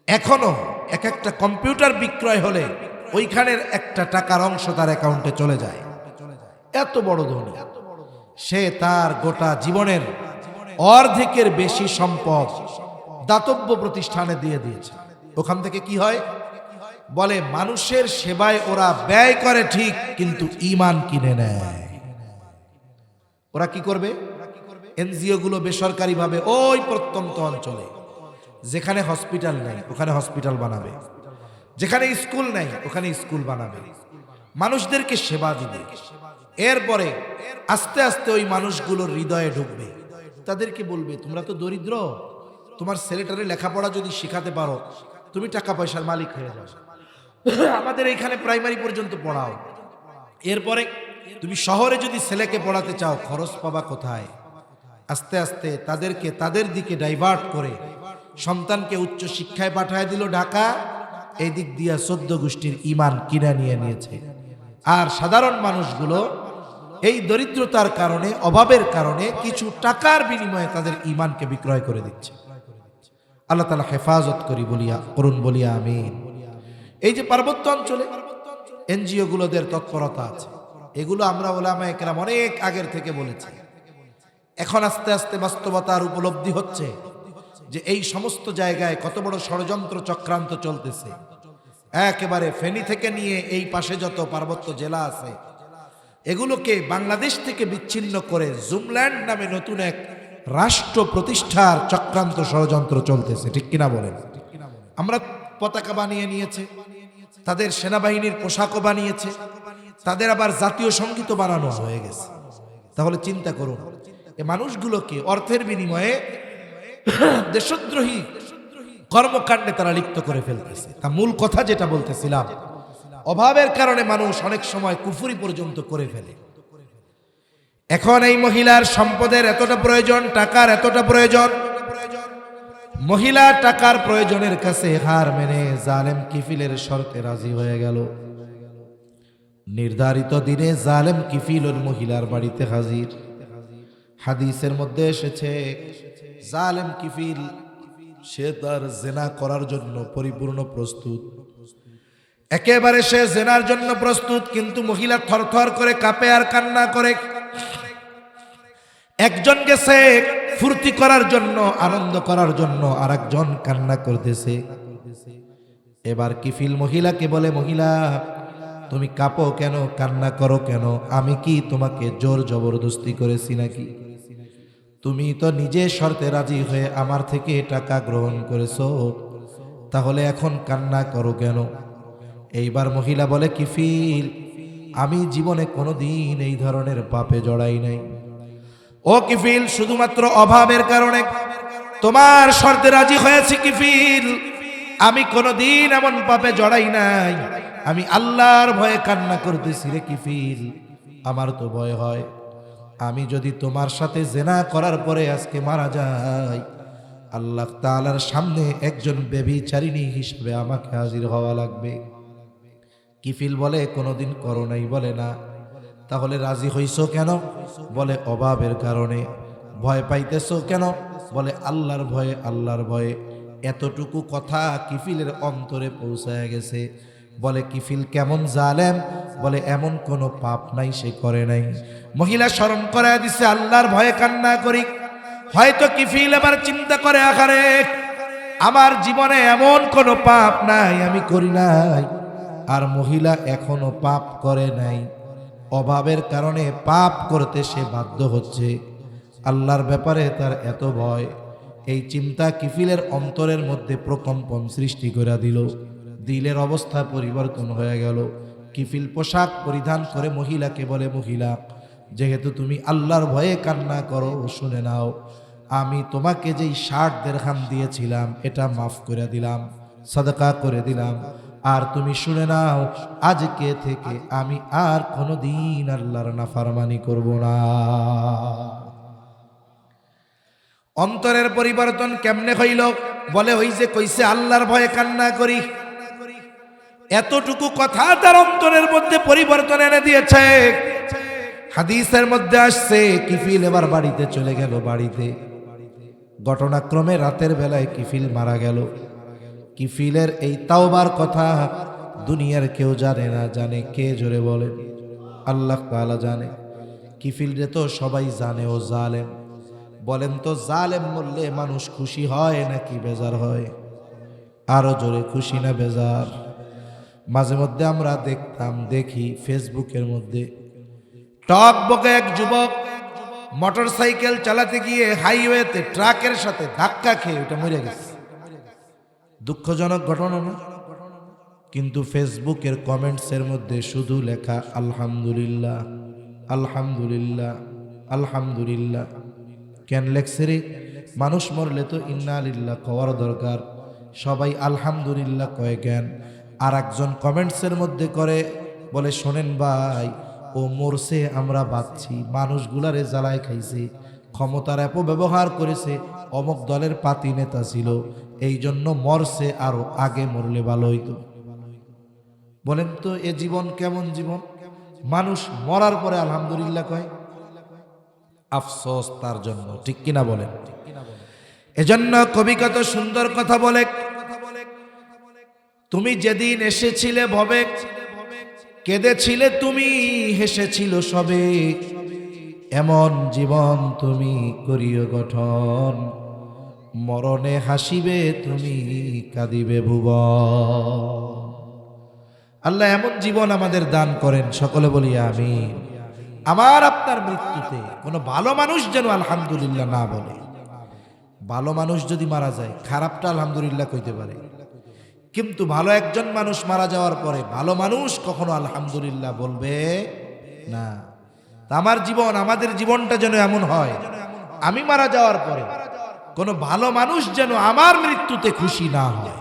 এখনো এক একটা কম্পিউটার বিক্রয় হলে ওইখানের একটা টাকার অংশ তার অ্যাকাউন্টে চলে যায়। এত বড় ধনী, সে তার গোটা জীবনের অর্ধেকের বেশি সম্পদ দাতব্য প্রতিষ্ঠানে দিয়ে দিয়েছে। ওখান থেকে কি হয়? বলে মানুষের সেবায় ওরা ব্যয় করে ঠিক, কিন্তু ঈমান কিনে নেয়। ওরা কি করবে? এনজিও গুলো বেসরকারি ভাবে ওই প্রত্যন্ত অঞ্চলে যেখানে হসপিটাল নেই ওখানে হসপিটাল বানাবে, যেখানে স্কুল নেই ওখানে স্কুল বানাবে, মানুষদেরকে সেবা দিবে। এরপরে আস্তে আস্তে ওই মানুষগুলোর হৃদয়ে ঢুকবে, তাদেরকে বলবে তোমরা তো দরিদ্র, তোমার ছেলেটারে লেখাপড়া যদি শেখাতে পারো তুমি টাকা পয়সার মালিক হয়ে যাও, আমাদের এখানে প্রাইমারি পর্যন্ত পড়াও। এরপরে তুমি শহরে যদি ছেলেকে পড়াতে চাও খরচ পাবা কোথায়? আস্তে আস্তে তাদেরকে তাদের দিকে ডাইভার্ট করে সন্তানকে উচ্চ শিক্ষায় পাঠায় দিল ঢাকা। এই দিক দিয়া 14 গোষ্ঠীর ঈমান কিনে নিয়েছে। আর সাধারণ মানুষগুলো এই দরিদ্রতার কারণে, অভাবের কারণে কিছু টাকার বিনিময়ে তাদের ঈমানকে বিক্রয় করে দিচ্ছে। আল্লাহ তাআলা হেফাজত করুন বলিয়া আমিন। এই যে পার্বত্য অঞ্চলে এনজিও গুলোদের তৎপরতা আছে, এগুলো আমরা উলামায়ে কেরাম অনেক আগের থেকে বলেছি। এখন আস্তে আস্তে বাস্তবতার উপলব্ধি হচ্ছে যে এই সমস্ত জায়গায় কত বড় ষড়যন্ত্র চক্রান্ত চলতেছে। একেবারে ফেনী থেকে নিয়ে এই পাশে যত পার্বত্য জেলা আছে এগুলোকে বাংলাদেশ থেকে বিচ্ছিন্ন করে জুমল্যান্ড নামে নতুন এক রাষ্ট্র প্রতিষ্ঠার চক্রান্ত ষড়যন্ত্র চলতেছে, ঠিক কিনা বলেন? আমরা পতাকা বানিয়ে নিয়েছে, তাদের সেনাবাহিনীর পোশাকও বানিয়েছে, তাদের আবার জাতীয় সঙ্গীতও বানানো হয়ে গেছে। তাহলে চিন্তা করুন, এই মানুষগুলোকে অর্থের বিনিময়ে দেশদ্রোহী কর্মকাণ্ডে তারা লিপ্ত করে ফেলতেছে। তা মূল কথা যেটা বলতেছিলাম, অভাবের কারণে মানুষ অনেক সময় কুফরি পর্যন্ত করে ফেলে। এখন এই মহিলার সম্পদের এতটা প্রয়োজন, টাকার এতটা প্রয়োজন, মহিলা টাকার প্রয়োজনের কাছে হার মেনে জালেম কিফিলের শর্তে রাজি হয়ে গেল। নির্ধারিত দিনে জালেম কিফিল ওই মহিলার বাড়িতে হাজির। হাদিসের মধ্যে এসেছে জালেম কিফিল সে তার জেনা করার জন্য পরিপূর্ণ প্রস্তুত, একেবারে সে জেনার জন্য প্রস্তুত, কিন্তু মহিলা থরথর করে কাঁপে আর কান্না করে। একজন গেছে ফুর্তি করার জন্য, আনন্দ করার জন্য, আর একজন কান্না করতেছে। এবার কিফিল মহিলাকে বলে, মহিলা তুমি কাঁপো কেন, কান্না করো কেন? আমি কি তোমাকে জোর জবরদস্তি করেছি নাকি? তুমি তো নিজে শর্তে রাজি হয়ে আমার থেকে টাকা গ্রহণ করেছো, তাহলে এখন কান্না করো কেন? এইবার মহিলা বলে, কিফিল আমি জীবনে কোনোদিন এই ধরনের পাপে জড়াই নাই। ও কিফিল, শুধুমাত্র অভাবের কারণে তোমার শর্তে রাজি হয়েছি কিফিল, আমি কোনোদিন এমন পাপে জড়াই নাই। আমি আল্লাহর ভয়ে কান্না করতেছি রে কিফিল। আমার তো ভয় হয় আমি যদি তোমার সাথে জেনা করার পরে আজকে মারা যাই, আল্লাহ তাআলার সামনে একজন ব্যভিচারিণী হিসেবে আমাকে হাজির হওয়া লাগবে। কিফিল বলে, কোনোদিন করো নাই? বলে না। তাহলে রাজি হইছো কেন? বলে অভাবের কারণে। ভয় পাইতেছো কেন? বলে আল্লাহর ভয়ে, আল্লাহর ভয়ে। এতটুকু কথা কিফিলের অন্তরে পৌঁছায় গেছে। বলে কিফিল কেমন জালেম? বলে এমন কোনো পাপ নাই সে করে নাই। মহিলা স্মরণ করায় দিছে আল্লাহর ভয়ে কান্না করি। হয়তো কিফিল এবার চিন্তা করে, আখারে আমার জীবনে এমন কোনো পাপ নাই, আমি করি নাই। আর মহিলা এখনো পাপ করে নাই, অভাবের কারণে পাপ করতে সে বাধ্য হচ্ছে। আল্লাহর ব্যাপারে তার এত ভয়, এই চিন্তা কিফিলের অন্তরের মধ্যে প্রকম্পন সৃষ্টি করে দিল। দিলের অবস্থা পরিবর্তন হয়ে গেল। কিফিল পোশাক পরিধান করে মহিলাকে বলে, মহিলা যেহেতু তুমি আল্লাহর ভয়ে কান্না করো, শুনে নাও, আমি তোমাকে যেই 60 দিরহাম দিয়েছিলাম এটা মাফ করে দিলাম, সাদাকা করে দিলাম। আর তুমি শুনে নাও, আজকে থেকে আমি আর কোনোদিন আল্লাহর নাফরমানি করব না। অন্তরের পরিবর্তন কেমনে হইল? বলে ওই যে কইছে আল্লাহর ভয়ে কান্না করি, এতটুকু কথা তার অন্তরের মধ্যে পরিবর্তন এনে দিয়েছে। হাদিসের মধ্যে আসছে কিফিল এবার বাড়িতে চলে গেল। বাড়িতে ঘটনাক্রমে রাতের বেলায় কিফিল মারা গেল। কিফিলের এই তাওবার কথা দুনিয়ার কেউ জানে না, জানে কে? জোরে বলেন। আল্লাহ তাআলা জানে। কিফিলরে তো সবাই জানে ও জালেম। বলেন তো জালেম বললে মানুষ খুশি হয় নাকি বেজার হয়? আরো জোরে, খুশি না বেজার? মাঝে মধ্যে আমরা দেখি ফেসবুকের মধ্যে টক বকে এক যুবক মোটর সাইকেল চালাতে গিয়ে হাইওয়েতে ট্রাকের সাথে ধাক্কা খেয়ে ওটা মরে গেছে। দুঃখজনক ঘটনা না? কিন্তু ফেসবুকের কমেন্টসের মধ্যে শুধু লেখা আলহামদুলিল্লাহ, আলহামদুলিল্লাহ, আলহামদুলিল্লাহ। কেন লেখছে রে? মানুষ মরলে তো ইন্না লিল্লাহ কওয়ার দরকার, সবাই আলহামদুলিল্লাহ কয়ে জ্ঞান। আর একজন কমেন্টসের মধ্যে করে বলে, শোনেন ভাই, ও মরছে আমরা বাঁচছি, মানুষগুলারে জ্বালায় খাইছে, ক্ষমতার অপব্যবহার করেছে, অমুক দলের পাতি নেতা ছিল, এই জন্য মরছে, আরো আগে মরলে ভালো হইতো। বলেন তো এ জীবন কেমন জীবন? মানুষ মরার পরে আলহামদুলিল্লাহ কয়। আফসোস তার জন্য, ঠিক কিনা বলেন? এজন্য কবি কত সুন্দর কথা বলে, তুমি যেদিন এসেছিলে ভবে, কেঁদেছিলে তুমি, হেসেছিল সবে, এমন জীবন তুমি করিও গঠন, মরণে হাসিবে তুমি, কাঁদিবে ভুবন। আল্লাহ এমন জীবন আমাদের দান করেন, সকলে বলি আমিন। আমার আপনার মৃত্যুতে কোনো ভালো মানুষ যেন আলহামদুলিল্লাহ না বলে। ভালো মানুষ যদি মারা যায়, খারাপটা আলহামদুলিল্লাহ কইতে পারে, কিন্তু ভালো একজন মানুষ মারা যাওয়ার পরে ভালো মানুষ কখনো আলহামদুলিল্লাহ বলবে না। আমার জীবন, আমাদের জীবনটা যেন এমন হয়, আমি মারা যাওয়ার পরে কোনো ভালো মানুষ যেন আমার মৃত্যুতে খুশি না হয়।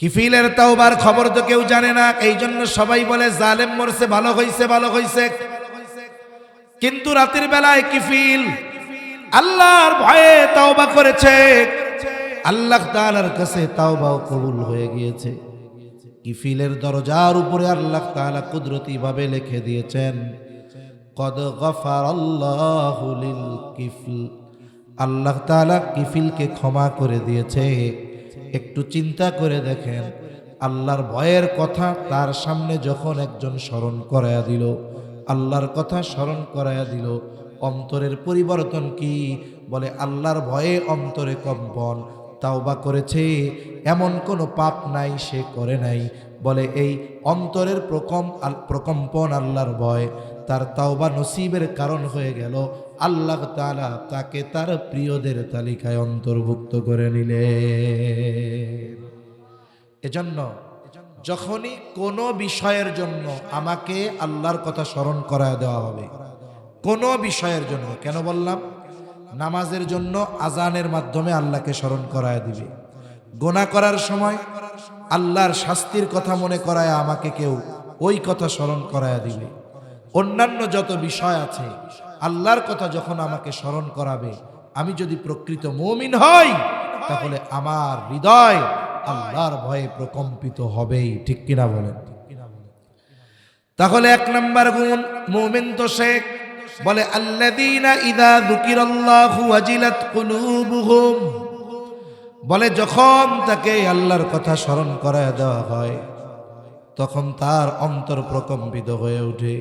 কিফিলের তাওবার খবর তো কেউ জানে না, এই জন্য সবাই বলে জালেম মরছে, ভালো হইছে, ভালো হইছে। কিন্তু রাতের বেলায় কিফিল আল্লাহর ভয়ে তাওবা করেছে, আল্লাহ তাআলার কাছে তাওবাও কবুল হয়ে গিয়েছে। কিফিলের দরজার উপরে আল্লাহ তাআলা কুদরতি ভাবে লিখে দিয়েছেন, কদ গফারাল্লাহু লিল কিফল। আল্লাহ তাআলা কিফিলকে ক্ষমা করে দিয়েছে। একটু চিন্তা করে দেখেন, আল্লাহর ভয়ের কথা তার সামনে যখন একজন স্মরণ করায়া দিল, আল্লাহর কথা স্মরণ করায়া দিল, অন্তরের পরিবর্তন কি? বলে আল্লাহর ভয়ে অন্তরে কম্পন। তাওবা করেছে, এমন কোনো পাপ নাই সে করে নাই। বলে এই অন্তরের প্রকম্পন, আল্লাহর ভয় তার তাওবা নসিবের কারণ হয়ে গেল। আল্লাহ তাআলা তাকে তার প্রিয়দের তালিকায় অন্তর্ভুক্ত করে নিলেন। এজন্য যখনই কোনো বিষয়ের জন্য আমাকে আল্লাহর কথা স্মরণ করায় দেওয়া হবে, কোনো বিষয়ের জন্য, কেন বললাম? নামাজের জন্য আজানের মাধ্যমে আল্লাহকে স্মরণ করায় দিবে। গুনাহ করার সময় আল্লাহর শাস্তির কথা মনে করায় আমাকে কেউ ওই কথা স্মরণ করায় দিবে। অন্যান্য যত বিষয় আছে, আল্লাহর কথা যখন আমাকে স্মরণ করাবে, আমি যদি প্রকৃত মুমিন হই, তাহলে আমার হৃদয় আল্লাহর ভয়ে প্রকম্পিত হবেই, ঠিক কিনা বলেন? তাহলে এক নাম্বার গুণ মুমিন তো সে, বলে আল্লাযীনা ইযা যুকিরাল্লাহু ওয়াজিলাত কুলুবুহুম। বলে যখন তাকে আল্লাহর কথা স্মরণ করায় দেওয়া হয়, তখন তার অন্তর প্রকম্পিত হয়ে ওঠে।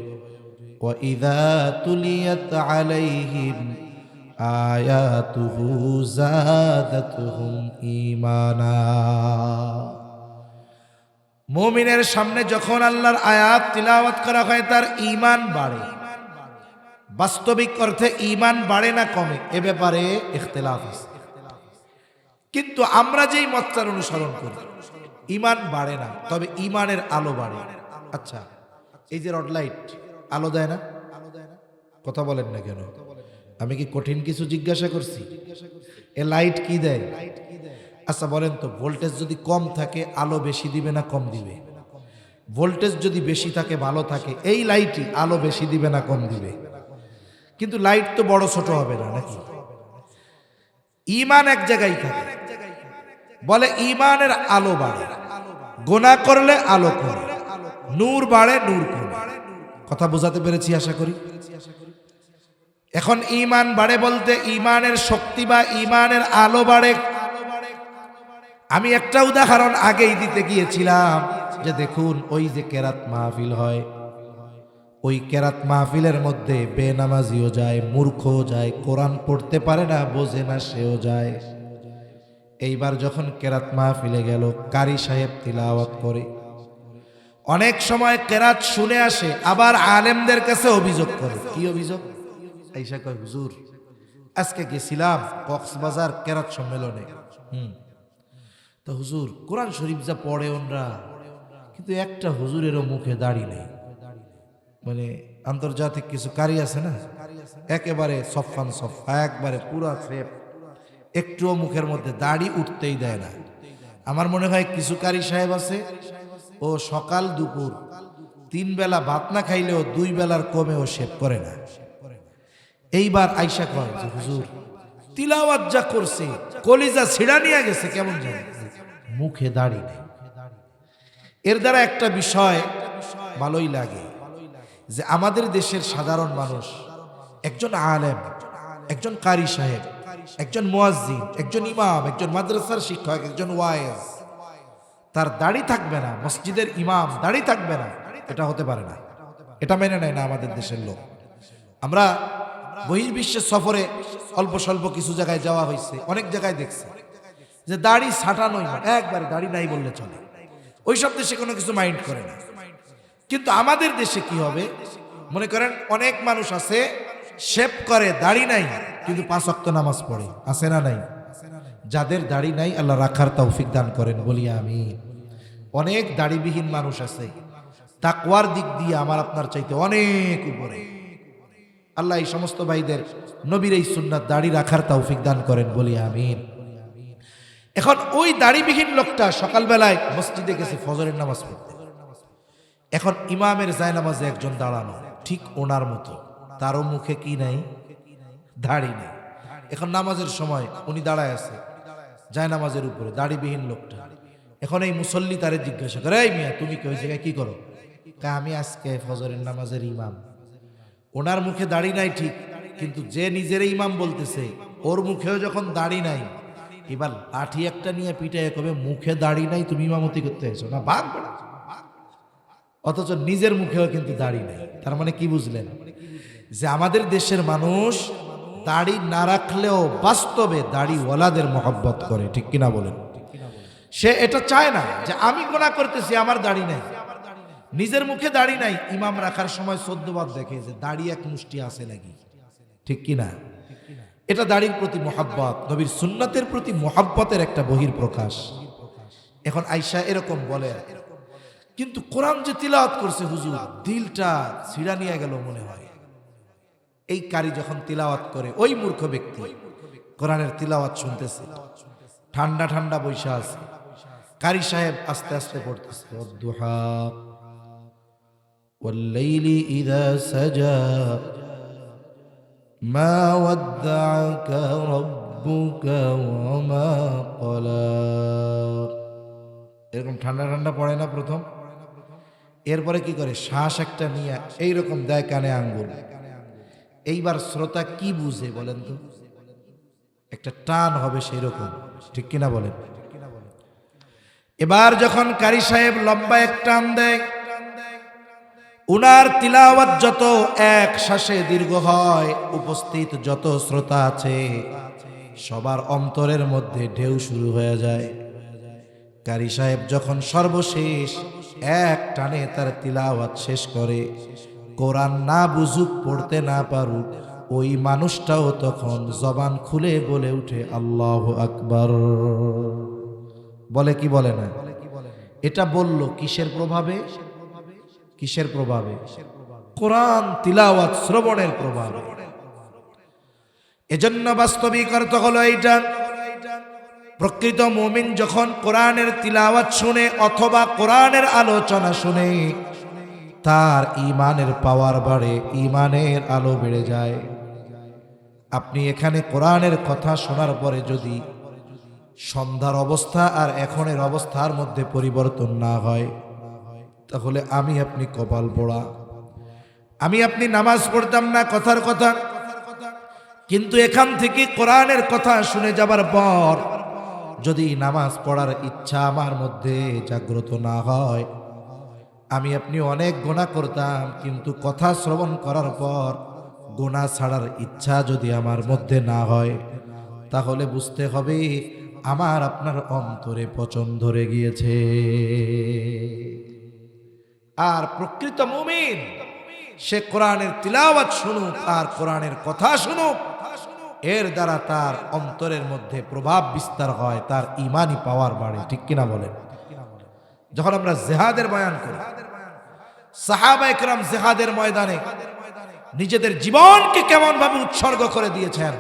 ওয়া ইযা তুলিয়াত আলাইহিম আয়াতুহু যাদাতুহুম ঈমানা। মুমিনের সামনে যখন আল্লাহর আয়াত তিলাওয়াত করা হয়, তার ঈমান বাড়ে। বাস্তবিক অর্থে ঈমান বাড়ে না কমে, এ ব্যাপারে ইখতিলাফ আছে। কিন্তু আমরা যেই মতটার অনুসরণ করি, ঈমান বাড়ে না, তবে ঈমানের আলো বাড়ে। আচ্ছা, এই যে রড লাইট আলো দেয় না, কথা বলেন না কেন? আমি কি কঠিন কিছু জিজ্ঞাসা করছি? এ লাইট কি দেয়? আচ্ছা বলেন তো, ভোল্টেজ যদি কম থাকে আলো বেশি দিবে না কম দিবে? ভোল্টেজ যদি বেশি থাকে, ভালো থাকে, এই লাইটই আলো বেশি দিবে না কম দিবে? কিন্তু লাইট তো বড় ছোট হবে না, নাকি? ঈমান এক জায়গায় থাকে। বলে ঈমানের আলো বাড়ে, গুনাহ করলে আলো কমে, নূর বাড়ে নূর কমে। কথা বোঝাতে পেরেছি আশা করি। এখন ঈমান বাড়ে বলতে ঈমানের শক্তি বা ঈমানের আলো বাড়ে। আমি একটা উদাহরণ আগেই দিতে গিয়েছিলাম যে দেখুন ওই যে কেরাত মাহফিল হয়, ওই কেরাত মাহফিলের মধ্যে বেনামাজিও যায়, মূর্খও যায়, কোরআন পড়তে পারে না, বোঝে না, সেও যায়। এইবার যখন কেরাত মাহফিলে গেল, কারি সাহেব তিলাওয়াত করে, অনেক সময় কেরাত শুনে আসে, আবার আলেমদের কাছে অভিযোগ করে। কি অভিযোগ? আইসা কয়, হুজুর আজকে গেছিলাম কক্সবাজার কেরাত সম্মেলনে, তো হুজুর কোরআন শরীফ যা পড়ে ওনরা, কিন্তু একটা হুজুরেরও মুখে দাড়ি নেই। মানে আন্তর্জাতিক কিছু কারি আছে না, একেবারে সফান সফা, একবারে পুরা ফ্রেপ, একটুও মুখের মধ্যে দাড়ি উঠতেই দেয় না। আমার মনে হয় কিছু কারি সাহেব আছে, ও সকাল দুপুর 3 বেলা ভাত না খাইলেও 2 বেলার কমেও শেভ করে না। এইবার আইসা কয় যে হুজুর তিলাওয়াত যা করছে কলিজা ছিড়া নিয়ে গেছে, কেমন জানেন, মুখে দাড়ি নেই। এর দ্বারা একটা বিষয় ভালোই লাগে যে আমাদের দেশের সাধারণ মানুষ, একজন আলেম, একজন কারি সাহেব, একজন মুয়াজ্জিন, একজন ইমাম, একজন মাদ্রাসার শিক্ষক, একজন ওয়াইজ, তার দাড়ি থাকবে না, মসজিদের ইমাম দাড়ি থাকবে না, এটা হতে পারে না। এটা মেনে নেয় না আমাদের দেশের লোক। আমরা বহির্বিশ্বের সফরে অল্প স্বল্প কিছু জায়গায় যাওয়া হয়েছে, অনেক জায়গায় দেখছি যে দাড়ি ছাটানোই, একবারে দাড়ি নাই বললে চলে, ওই সব দেশে কোনো কিছু মাইন্ড করে না। কিন্তু আমাদের দেশে কি হবে, মনে করেন অনেক মানুষ আছে শেভ করে, দাড়ি নাই, কিন্তু 5 ওয়াক্ত নামাজ পড়ে, আছে না নাই? যাদের দাড়ি নাই আল্লাহ রাখার তৌফিক দান করেন, বলি আমিন। অনেক দাড়িবিহীন মানুষ আছে, তাকওয়ার দিক দিয়ে আমার আপনার চাইতে অনেক উপরে। আল্লাহ এই সমস্ত ভাইদের নবীর এই সুন্নাত দাড়ি রাখার তৌফিক দান করেন, বলি আমিন। এখন ওই দাড়িবিহীন লোকটা সকালবেলায় মসজিদে গেছে ফজরের নামাজ পড়তে, এখন ইমামের জায়নামাজে একজন দাঁড়ানো, ঠিক ওনার মতো, তারও মুখে কি নাই, দাড়ি নেই। এখন নামাজের সময় উনি দাঁড়ায় আছে জায়নামাজের উপরে, দাড়িবিহীন লোকটা। এখন এই মুসল্লি তারে জিজ্ঞাসা করে, এই মিয়া তুমি কি ওই জায়গায় কি করো? আমি আজকে ফজরের নামাজের ইমাম। ওনার মুখে দাড়ি নাই ঠিক, কিন্তু যে নিজের ইমাম বলতেছে ওর মুখেও যখন দাড়ি নাই, এবার লাঠি একটা নিয়ে পিটায় কবে মুখে দাড়ি নাই, তুমি ইমামতি করতে এসো না, ভাগ বেড়া। অথচ নিজের মুখেও কিন্তু দাড়ি নেই। তার মানে কি বুঝলেন? যে আমাদের দেশের মানুষ দাড়ি না রাখলেও বাস্তবে দাড়িওয়ালাদের মহব্বত করে, ঠিক কিনা বলেন? সে এটা চায় না যে আমি গুনাহ করতেছি, আমার দাড়ি নাই, নিজের মুখে দাড়ি নাই, ইমাম রাখার সময় 14 বার দেখে যে দাড়ি এক মুষ্টি আছে নাকি, ঠিক কিনা? এটা দাড়ির প্রতি মহব্বত, নবীর সুন্নাতের প্রতি মহব্বতের একটা বহির প্রকাশ। এখন আয়েশা এরকম বলে, কিন্তু কোরআন যে তিলাওয়াত করছে হুজুর, দিলটা ছিড়া নিয়ে গেল মনে হয়। এই কারি যখন তিলাওয়াত করে, ওই মূর্খ ব্যক্তি কোরআনের তিলাওয়াত শুনতেছে, ঠান্ডা ঠান্ডা বৈশা আছে, কারি সাহেব আস্তে আস্তে পড়তেছে, ওয়াদ-দুহা ওয়াল-লাইলি ইযা সাজা মা ওয়াদ্দা'আকা রাব্বুকা ওয়া মা ক্বালা। এরকম ঠান্ডা ঠান্ডা পড়ে না প্রথম, এরপরে কি করে, শ্বাস একটা নিয়ে এইরকম দেয় কানে আঙ্গুল। এইবার শ্রোতা কি বুঝে বলেন তো? একটা টান হবে সেই রকম, ঠিক কিনা বলেন? এবার যখন কারি সাহেব লম্বা এক টান দেয়, উনার তিলাওয়াত যত এক শ্বাসে দীর্ঘ হয়, উপস্থিত যত শ্রোতা আছে সবার অন্তরের মধ্যে ঢেউ শুরু হয়ে যায়। কারি সাহেব যখন সর্বশেষ এক টানে তার তিলাওয়াত শেষ করে, কোরআন না বুঝুক, পড়তে না পারুক, ওই মানুষটাও তখন জবান খুলে বলে উঠে আল্লাহু আকবার। বলে কি বলে না? এটা বলল কিসের প্রভাবে? কিসের প্রভাবে? কোরআন তিলাওয়াত শ্রবণের প্রভাবে। এজন্য বাস্তবিক অর্থ হলো এইটা, প্রকৃত মুমিন যখন কোরআনের তিলাওয়াত শুনে অথবা কোরআনের আলোচনা শুনে, তার ঈমানের পাওয়ার বাড়ে, ঈমানের আলো বেড়ে যায়। আপনি এখানে কোরআনের কথা শোনার পরে যদি সন্ধ্যার অবস্থা আর এখনের অবস্থার মধ্যে পরিবর্তন না হয়, তাহলে আমি আপনি কপাল পোড়া। আমি আপনি নামাজ পড়তাম না কথার কথা, কিন্তু এখান থেকে কোরআনের কথা শুনে যাবার পর যদি নামাজ পড়ার ইচ্ছা আমার মধ্যে জাগ্রত না হয়, আমি আপনি অনেক গুনাহ করতাম, কিন্তু কথা শ্রবণ করার পর গুনাহ ছাড়ার ইচ্ছা যদি আমার মধ্যে না হয়, তাহলে বুঝতে হবে আমার আপনার অন্তরে পচন ধরে গিয়েছে। আর প্রকৃত মুমিন সে কোরআনের তিলাওয়াত শুনুক আর কোরআনের কথা শুনুক, এর দ্বারা তার অন্তরের মধ্যে প্রভাব বিস্তার হয়, তার ঈমানি পাওয়ার বাড়ে। ঠিক কিনা বলেন? যখন আমরা জিহাদের বয়ান করি, সাহাবায়ে কেরাম জিহাদের ময়দানে নিজেদের জীবনকে কেমন ভাবে উৎসর্গ করে দিয়েছেন,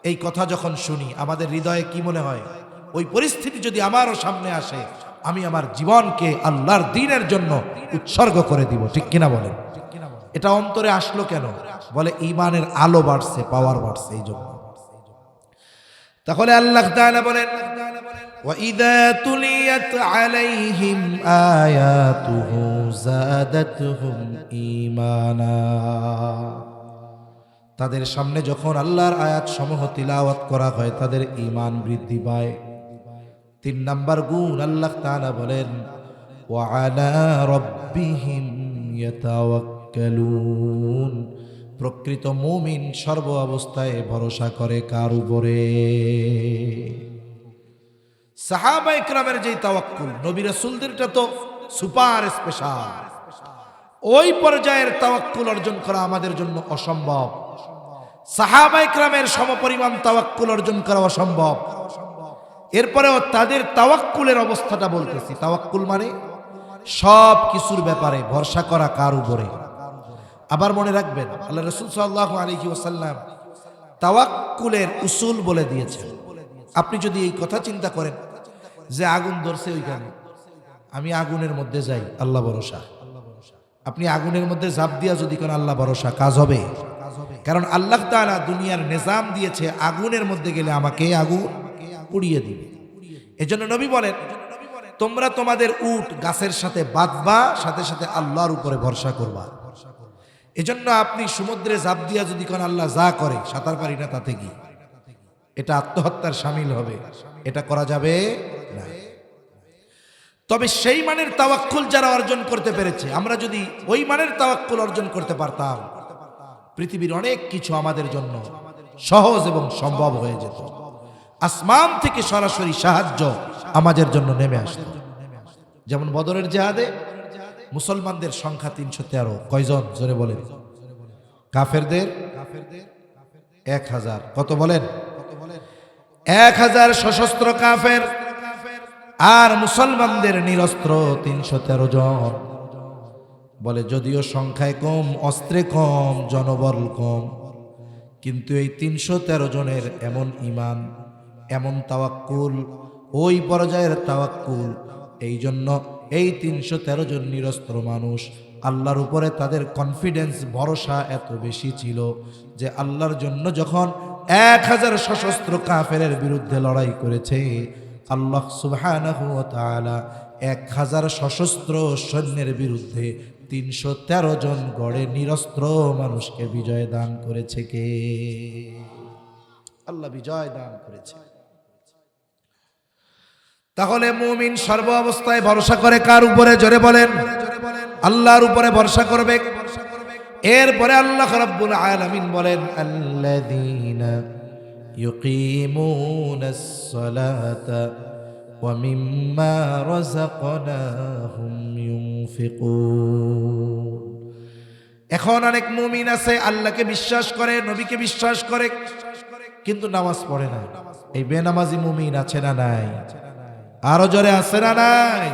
এই কথা যখন শুনি আমাদের হৃদয়ে কি মনে হয়? ওই পরিস্থিতি যদি আমারও সামনে আসে, আমি আমার জীবনকে আল্লাহর দ্বীনের জন্য উৎসর্গ করে দিব। ঠিক কিনা বলেন? এটা অন্তরে আসলো কেন? বলে ঈমানের আলো বাড়ছে, পাওয়ার বাড়ছে, এই জন্য। তাহলে আল্লাহ তাআলা বলেন, وَإِذَا تُلِيَتْ عَلَيْهِمْ آيَاتُهُ زَادَتْهُمْ إِيمَانًا। তাদের সামনে যখন আল্লাহর আয়াত সমূহ তিলাওয়াত করা হয়, তাদের ঈমান বৃদ্ধি পায়। 3 নাম্বার গুণ আল্লাহ তাআলা বলেন, وَعَلَى رَبِّهِمْ يَتَوَكَّلُونَ। প্রকৃত মুমিন সর্ব অবস্থায় ভরসা করে কার উপরে? সাহাবায়ে কেরামের যে তাওয়াক্কুল, নবী রাসূলদেরটা তো সুপার স্পেশাল। ওই পর্যায়ের তাওয়াক্কুল অর্জন করা আমাদের জন্য অসম্ভব। সাহাবায়ে কেরামের সমপরিমাণ তাওয়াক্কুল অর্জন করা অসম্ভব। এরপরেও তাদের তাওয়াক্কুলের অবস্থাটা বলতেছি। তাওয়াক্কুল মানে সব কিছুর ব্যাপারে ভরসা করা কার উপরে? আবার মনে রাখবেন, আল্লাহ রাসূল সাল্লাল্লাহু আলাইহি ওয়াসাল্লাম তাওয়াক্কুলের উসুল বলে দিয়েছেন। আপনি যদি এই কথা চিন্তা করেন যে আগুন ধরছে ওইখানে, আমি আগুনের মধ্যে যাই, আল্লাহ ভরসা। আপনি আগুনের মধ্যে ঝাঁপ দিয়া যদি কোন আল্লাহ ভরসা, কাজ হবে? কারণ আল্লাহ তাআলা দুনিয়ার নিজাম দিয়েছে, আগুনের মধ্যে গেলে আমাকে আগুন পুড়িয়ে দিবে। এজন্য নবী বলেন, তোমরা তোমাদের উট গাছের সাথে বাঁধবা, সাথে সাথে আল্লাহর উপরে ভরসা করবা। এজন্য আপনি সমুদ্রে ঝাঁপ দিয়া যদি কোন আল্লাহ যা করে, সাঁতার পারি না তাতে কি, এটা আত্মহত্যার শামিল হবে, এটা করা যাবে না। তবে সেই মানের তাওয়াক্কুল যারা অর্জন করতে পেরেছে, আমরা যদি ওই মানের তাওয়াক্কুল অর্জন করতে পারতাম, পৃথিবীর অনেক কিছু আমাদের জন্য সহজ এবং সম্ভব হয়ে যেত। আসমান থেকে সরাসরি সাহায্য আমাদের জন্য নেমে আসত। যেমন বদরের জিহাদে মুসলমানদের সংখ্যা 313। কয়জন? জোরে বলেন। কাফেরদের 1000। কত বলেন? 1000 সশস্ত্র কাফের, আর মুসলমানদের নিরস্ত্র 313 জন। বলে যদিও সংখ্যায় কম, অস্ত্রে কম, জনবল কম, কিন্তু এই 313 জনের এমন ঈমান, এমন তাওয়াক্কুল, ওই পর্যায়ের তাওয়াক্কুল, এই জন্য এই 313 জন নিরস্ত্র মানুষ আল্লাহর উপরে তাদের কনফিডেন্স, ভরসা এত বেশি ছিল যে আল্লাহর জন্য যখন 1000 সশস্ত্র কাফেরের বিরুদ্ধে লড়াই করেছে, আল্লাহ সুবহানাহু ওয়া তাআলা 1000 সশস্ত্র সৈন্যের বিরুদ্ধে 313 জন গড়ে নিরস্ত্র মানুষকে বিজয় দান করেছে। কে? আল্লাহ বিজয় দান করেছে। তাহলে মুমিন সর্ব অবস্থায় ভরসা করে কার উপরে? জোরে বলেন। আল্লাহর উপরে ভরসা করবে। এরপরে আল্লাহ রাব্বুল আলামিন বলেন, আল্লাযীনা ইউকিমুনাস সালাতা ওয়া মিম্মা রাযাকনাহুম ইউনফিকুন। এখন অনেক মুমিন আছে আল্লাহকে বিশ্বাস করে, নবীকে বিশ্বাস করে, কিন্তু নামাজ পড়ে না। এই বেনামাজি মুমিন আছে না নাই? আরো জোরে আছে না নাই?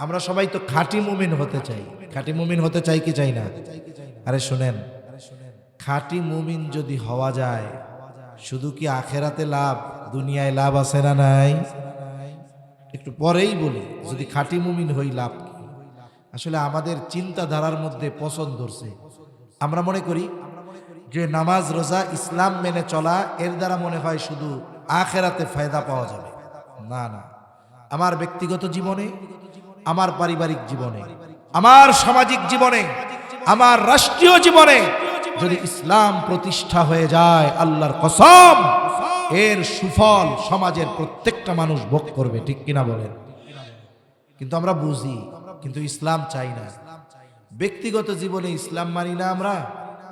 আমরা সবাই তো খাঁটি মুমিন হতে চাই। খাঁটি মুমিন হতে চাই কি চাই না? আরে শুনেন, খাঁটি মুমিন যদি হওয়া যায়, শুধু কি আখেরাতে লাভ, দুনিয়ায় লাভ আছে না নাই? একটু পরেই বলি, যদি খাঁটি মুমিন হই লাভ কি? আসলে আমাদের চিন্তাধারার মধ্যে পছন্দ ধরছে। আমরা মনে করি যে নামাজ, রোজা, ইসলাম মেনে চলা, এর দ্বারা মনে হয় শুধু আখেরাতে ফায়দা পাওয়া যাবে। না না, আমার ব্যক্তিগত জীবনে, আমার পারিবারিক জীবনে, আমার সামাজিক জীবনে, আমার রাষ্ট্রীয় জীবনে যদি ইসলাম প্রতিষ্ঠা হয়ে যায়, আল্লাহর কসম এর সুফল সমাজের প্রত্যেকটা মানুষ ভোগ করবে, ঠিক কিনা বলেন? কিন্তু আমরা বুঝি, কিন্তু ইসলাম চাই না। ব্যক্তিগত জীবনে ইসলাম মানি না আমরা,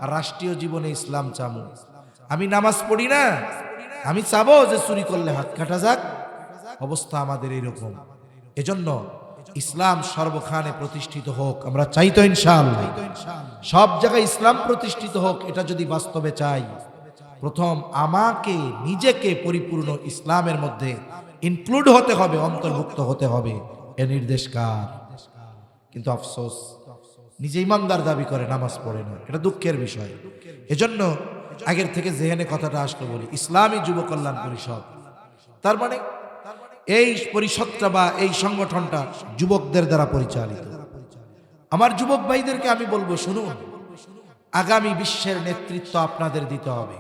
আর রাষ্ট্রীয় জীবনে ইসলাম চামু। আমি নামাজ পড়ি না, আমি চাবো যে চুরি করলে হাত কাটা যাক, অবস্থা আমাদের এইরকম। এজন্য ইসলাম সর্বখানে প্রতিষ্ঠিত হোক, আমরা চাই তো ইনশাআল্লাহ। সব জায়গায় ইসলাম প্রতিষ্ঠিত হোক, এটা যদি বাস্তবে চাই, প্রথম আমাকে নিজেকে পরিপূর্ণ ইসলামের মধ্যে ইনক্লুড হতে হবে, অন্তর্ভুক্ত হতে হবে। এ নির্দেশ কার? কিন্তু আফসোস, নিজে ইমানদার দাবি করে নামাজ পড়ে না, এটা দুঃখের বিষয়। এজন্য আগের থেকে জেহেনে কথাটা আসলো বলি, ইসলামী যুব কল্যাণ পরিষদ, তার মানে এই পরিষদটা বা এই সংগঠনটা যুবকদের দ্বারা পরিচালিত। আমার যুবক ভাইদেরকে আমি বলবো, শুনুন, আগামী বিশ্বের নেতৃত্ব আপনাদের দিতে হবে।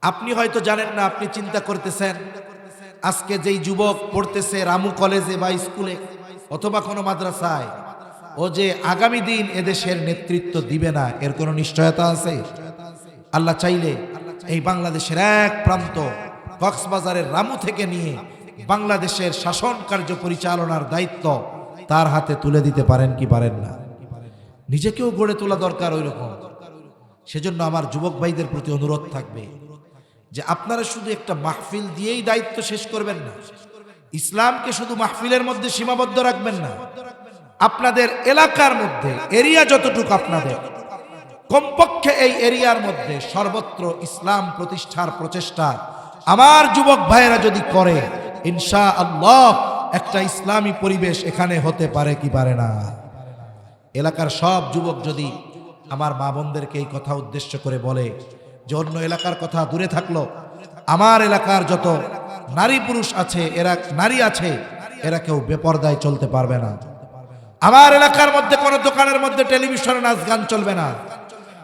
আপনি হয়তো জানেন না, আপনি চিন্তা করতেছেন আজকে যেই যুবক পড়তেছে রামু কলেজে বা স্কুলে অথবা কোনো মাদ্রাসায়, ও যে আগামী দিন এদেশের নেতৃত্ব দিবে না, এর কোনো নিশ্চয়তা আছে? আল্লাহ চাইলে এই বাংলাদেশের এক প্রান্ত কক্সবাজারের রামু থেকে নিয়ে বাংলাদেশের শাসন কার্য পরিচালনার দায়িত্ব তার হাতে তুলে দিতে পারেন কি পারেন না? নিজেকেও গড়ে তোলা দরকার ওই রকম। সেজন্য আমার যুবক ভাইদের প্রতি অনুরোধ থাকবে যে আপনারা শুধু একটা মাহফিল দিয়েই দায়িত্ব শেষ করবেন না, ইসলামকে শুধু মাহফিলের মধ্যে সীমাবদ্ধ রাখবেন না। আপনাদের এলাকার মধ্যে এরিয়া যতটুকু আপনাদের, কমপক্ষে এই এরিয়ার মধ্যে সর্বত্র ইসলাম প্রতিষ্ঠার প্রচেষ্টা আমার যুবক ভাইয়েরা যদি করে, ইনশাআল্লাহ একটা ইসলামী পরিবেশ এখানে হতে পারে কি পারে না? এলাকার সব যুবক যদি আমার মা বোনদেরকে এই কথা উদ্দেশ্য করে বলে যে অন্য এলাকার কথা দূরে থাকলো, আমার এলাকার যত নারী পুরুষ আছে, এরা নারী আছে, এরা কেউ বেপরদায় চলতে পারবে না। আমার এলাকার মধ্যে কোনো দোকানের মধ্যে টেলিভিশনে নাচ গান চলবে না।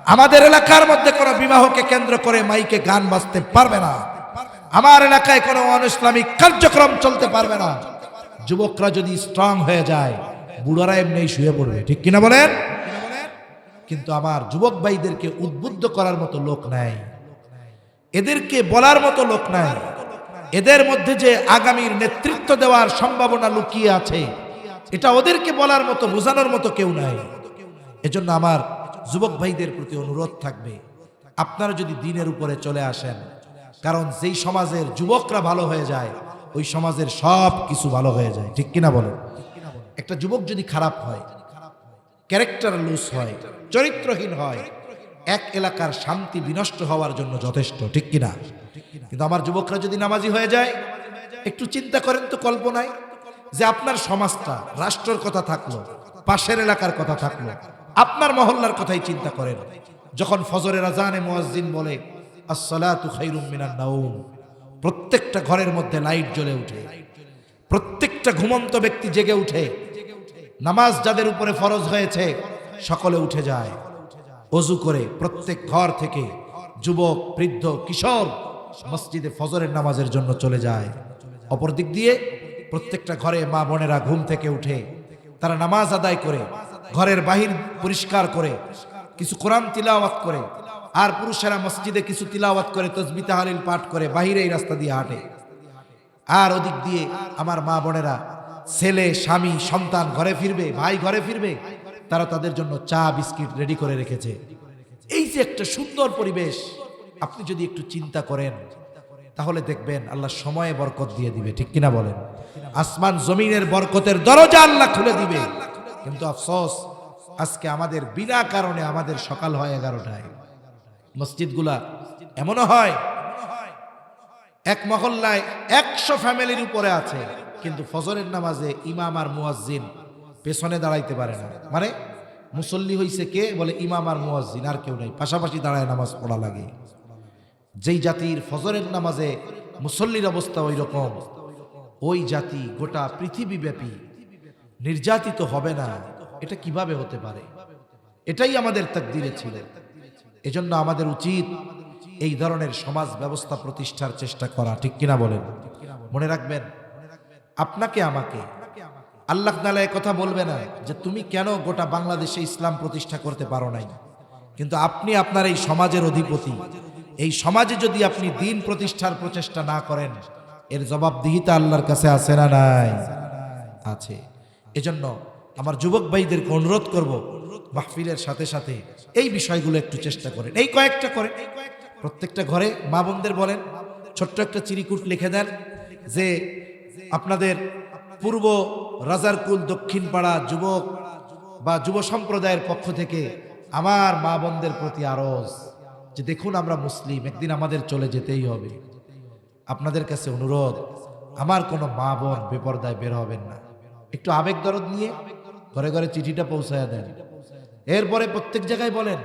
আমাদের এলাকার মধ্যে কোনো বিবাহকে কেন্দ্র করে মাইকে গান বাজতে পারবে না। আমার এলাকায় কোনো অনইসলামিক কার্যক্রম চলতে পারবে না। যুবকরা যদি স্ট্রং হয়ে যায়, বুড়ারা এমনি শুয়ে পড়বে, ঠিক কিনা বলেন? কিন্তু আমার যুবক ভাইদেরকে উদ্বুদ্ধ করার মতো লোক নাই, এদেরকে বলার মতো লোক নাই, এদের মধ্যে যে আগামীর নেতৃত্ব দেওয়ার সম্ভাবনা লুকিয়ে আছে, এটা ওদেরকে বলার মতো, বোঝানোর মতো কেউ নাই। এজন্য আমার যুবক ভাইদের প্রতি অনুরোধ থাকবে, আপনারা যদি দ্বীনের উপরে চলে আসেন, কারণ যেই সমাজের যুবকরা ভালো হয়ে যায়, ওই সমাজের সব কিছু ভালো হয়ে যায়, ঠিক কিনা বলেন? একটা যুবক যদি খারাপ হয়, ক্যারেক্টার লুজ হয়, চরিত্রহীন হয়, এক এলাকার শান্তি বিনষ্ট হওয়ার জন্য যথেষ্ট, ঠিক কিনা? কিন্তু আমার যুবকরা যদি নামাজি হয়ে যায়, একটু চিন্তা করেন তো, কল্পনায় যে আপনার সমাজটা, রাষ্ট্রের কথা থাকলো, পাশের এলাকার কথা থাকলো, আপনার মহল্লার কথাই চিন্তা করেন। যখন ফজরের আজানে মুয়াজ্জিন বলে আসসালাতু খায়রুম মিনান নাওম, প্রত্যেকটা ঘরের মধ্যে লাইট জ্বলে উঠে, প্রত্যেকটা ঘুমন্ত ব্যক্তি জেগে উঠে, নামাজ যাদের উপরে ফরজ হয়েছে সকলে উঠে যায়, ওযু করে প্রত্যেক ঘর থেকে যুবক, বৃদ্ধ, কিশোর মসজিদে ফজরের নামাজের জন্য চলে যায়। অপর দিক দিয়ে প্রত্যেকটা ঘরে মা বোনেরা ঘুম থেকে উঠে তারা নামাজ আদায় করে, ঘরের বাহির পরিষ্কার করে, কিছু কোরআন তিলাওয়াত করে, আর পুরুষেরা মসজিদে কিছু তিলাওয়াত করে, তাসবিহ তাহলিল পাঠ করে বাহিরে এই রাস্তা দিয়ে হাঁটে। আর ওদিক দিয়ে আমার মা বোনেরা, ছেলে, স্বামী, সন্তান ঘরে ফিরবে, ভাই ঘরে ফিরবে, তারা তাদের জন্য চা বিস্কিট রেডি করে রেখেছে। এই যে একটা সুন্দর পরিবেশ, আপনি যদি একটু চিন্তা করেন তাহলে দেখবেন আল্লাহ সময়ে বরকত দিয়ে দিবে, ঠিক কিনা বলেন? আসমান জমিনের বরকতের দরজা আল্লাহ খুলে দিবে। কিন্তু আফসোস, আজকে আমাদের বিনা কারণে আমাদের সকাল হয় 11টায়, মসজিদগুলা এমনও হয় এক মহল্লায় 100 ফ্যামিলির উপরে আছে, কিন্তু ফজরের নামাজে ইমাম আর মুয়াজ্জিন পেছনে দাঁড়াইতে পারে না। মানে মুসল্লি হইছে কে? বলে ইমাম আর মুয়াজ্জিন, আর কেউ নাই, পাশাপাশি দাঁড়ায় নামাজ পড়া লাগে। যেই জাতির ফজরের নামাজে মুসল্লির অবস্থা ওই রকম, ওই জাতি গোটা পৃথিবীব্যাপী নির্যাতিত হবে না, এটা কিভাবে হতে পারে? এটাই আমাদের তাকদীরে ছিল। এজন্য আমাদের উচিত এই ধরনের সমাজ ব্যবস্থা প্রতিষ্ঠার চেষ্টা করা, ঠিক কিনা বলেন? মনে রাখবেন, আপনাকে আমাকে আল্লাহ তাআলা এই কথা বলবে না যে তুমি কেন গোটা বাংলাদেশে ইসলাম প্রতিষ্ঠা করতে পারো নাই, কিন্তু আপনি আপনার এই সমাজের অধিপতি, এই সমাজে যদি আপনি দিন প্রতিষ্ঠার প্রচেষ্টা না করেন, এর জবাবদিহিতা আল্লাহর কাছে আছে না নাই? আছে। এজন্য আমার যুবক ভাইদেরকে অনুরোধ করব, মাহফিলের সাথে সাথে এই বিষয়গুলো একটু চেষ্টা করেন, এই কয়েকটা করেন। প্রত্যেকটা ঘরে মা বোনদের বলেন, ছোট্ট একটা চিরিকুট লিখে দেন যে আপনাদের পূর্ব রাজারকুল দক্ষিণ পাড়া যুবক বা যুব সম্প্রদায়ের পক্ষ থেকে আমার মা বোনদের প্রতি আরজ যে দেখুন আমরা মুসলিম, একদিন আমাদের চলে যেতেই হবে। আপনাদের কাছে অনুরোধ, আমার কোনো মা বোন বেপরদায় বের হবেন না। একটু আবেগ দরদ নিয়ে ঘরে ঘরে চিঠিটা পৌঁছায়া দেন। এরপরে প্রত্যেক জায়গায় বলেন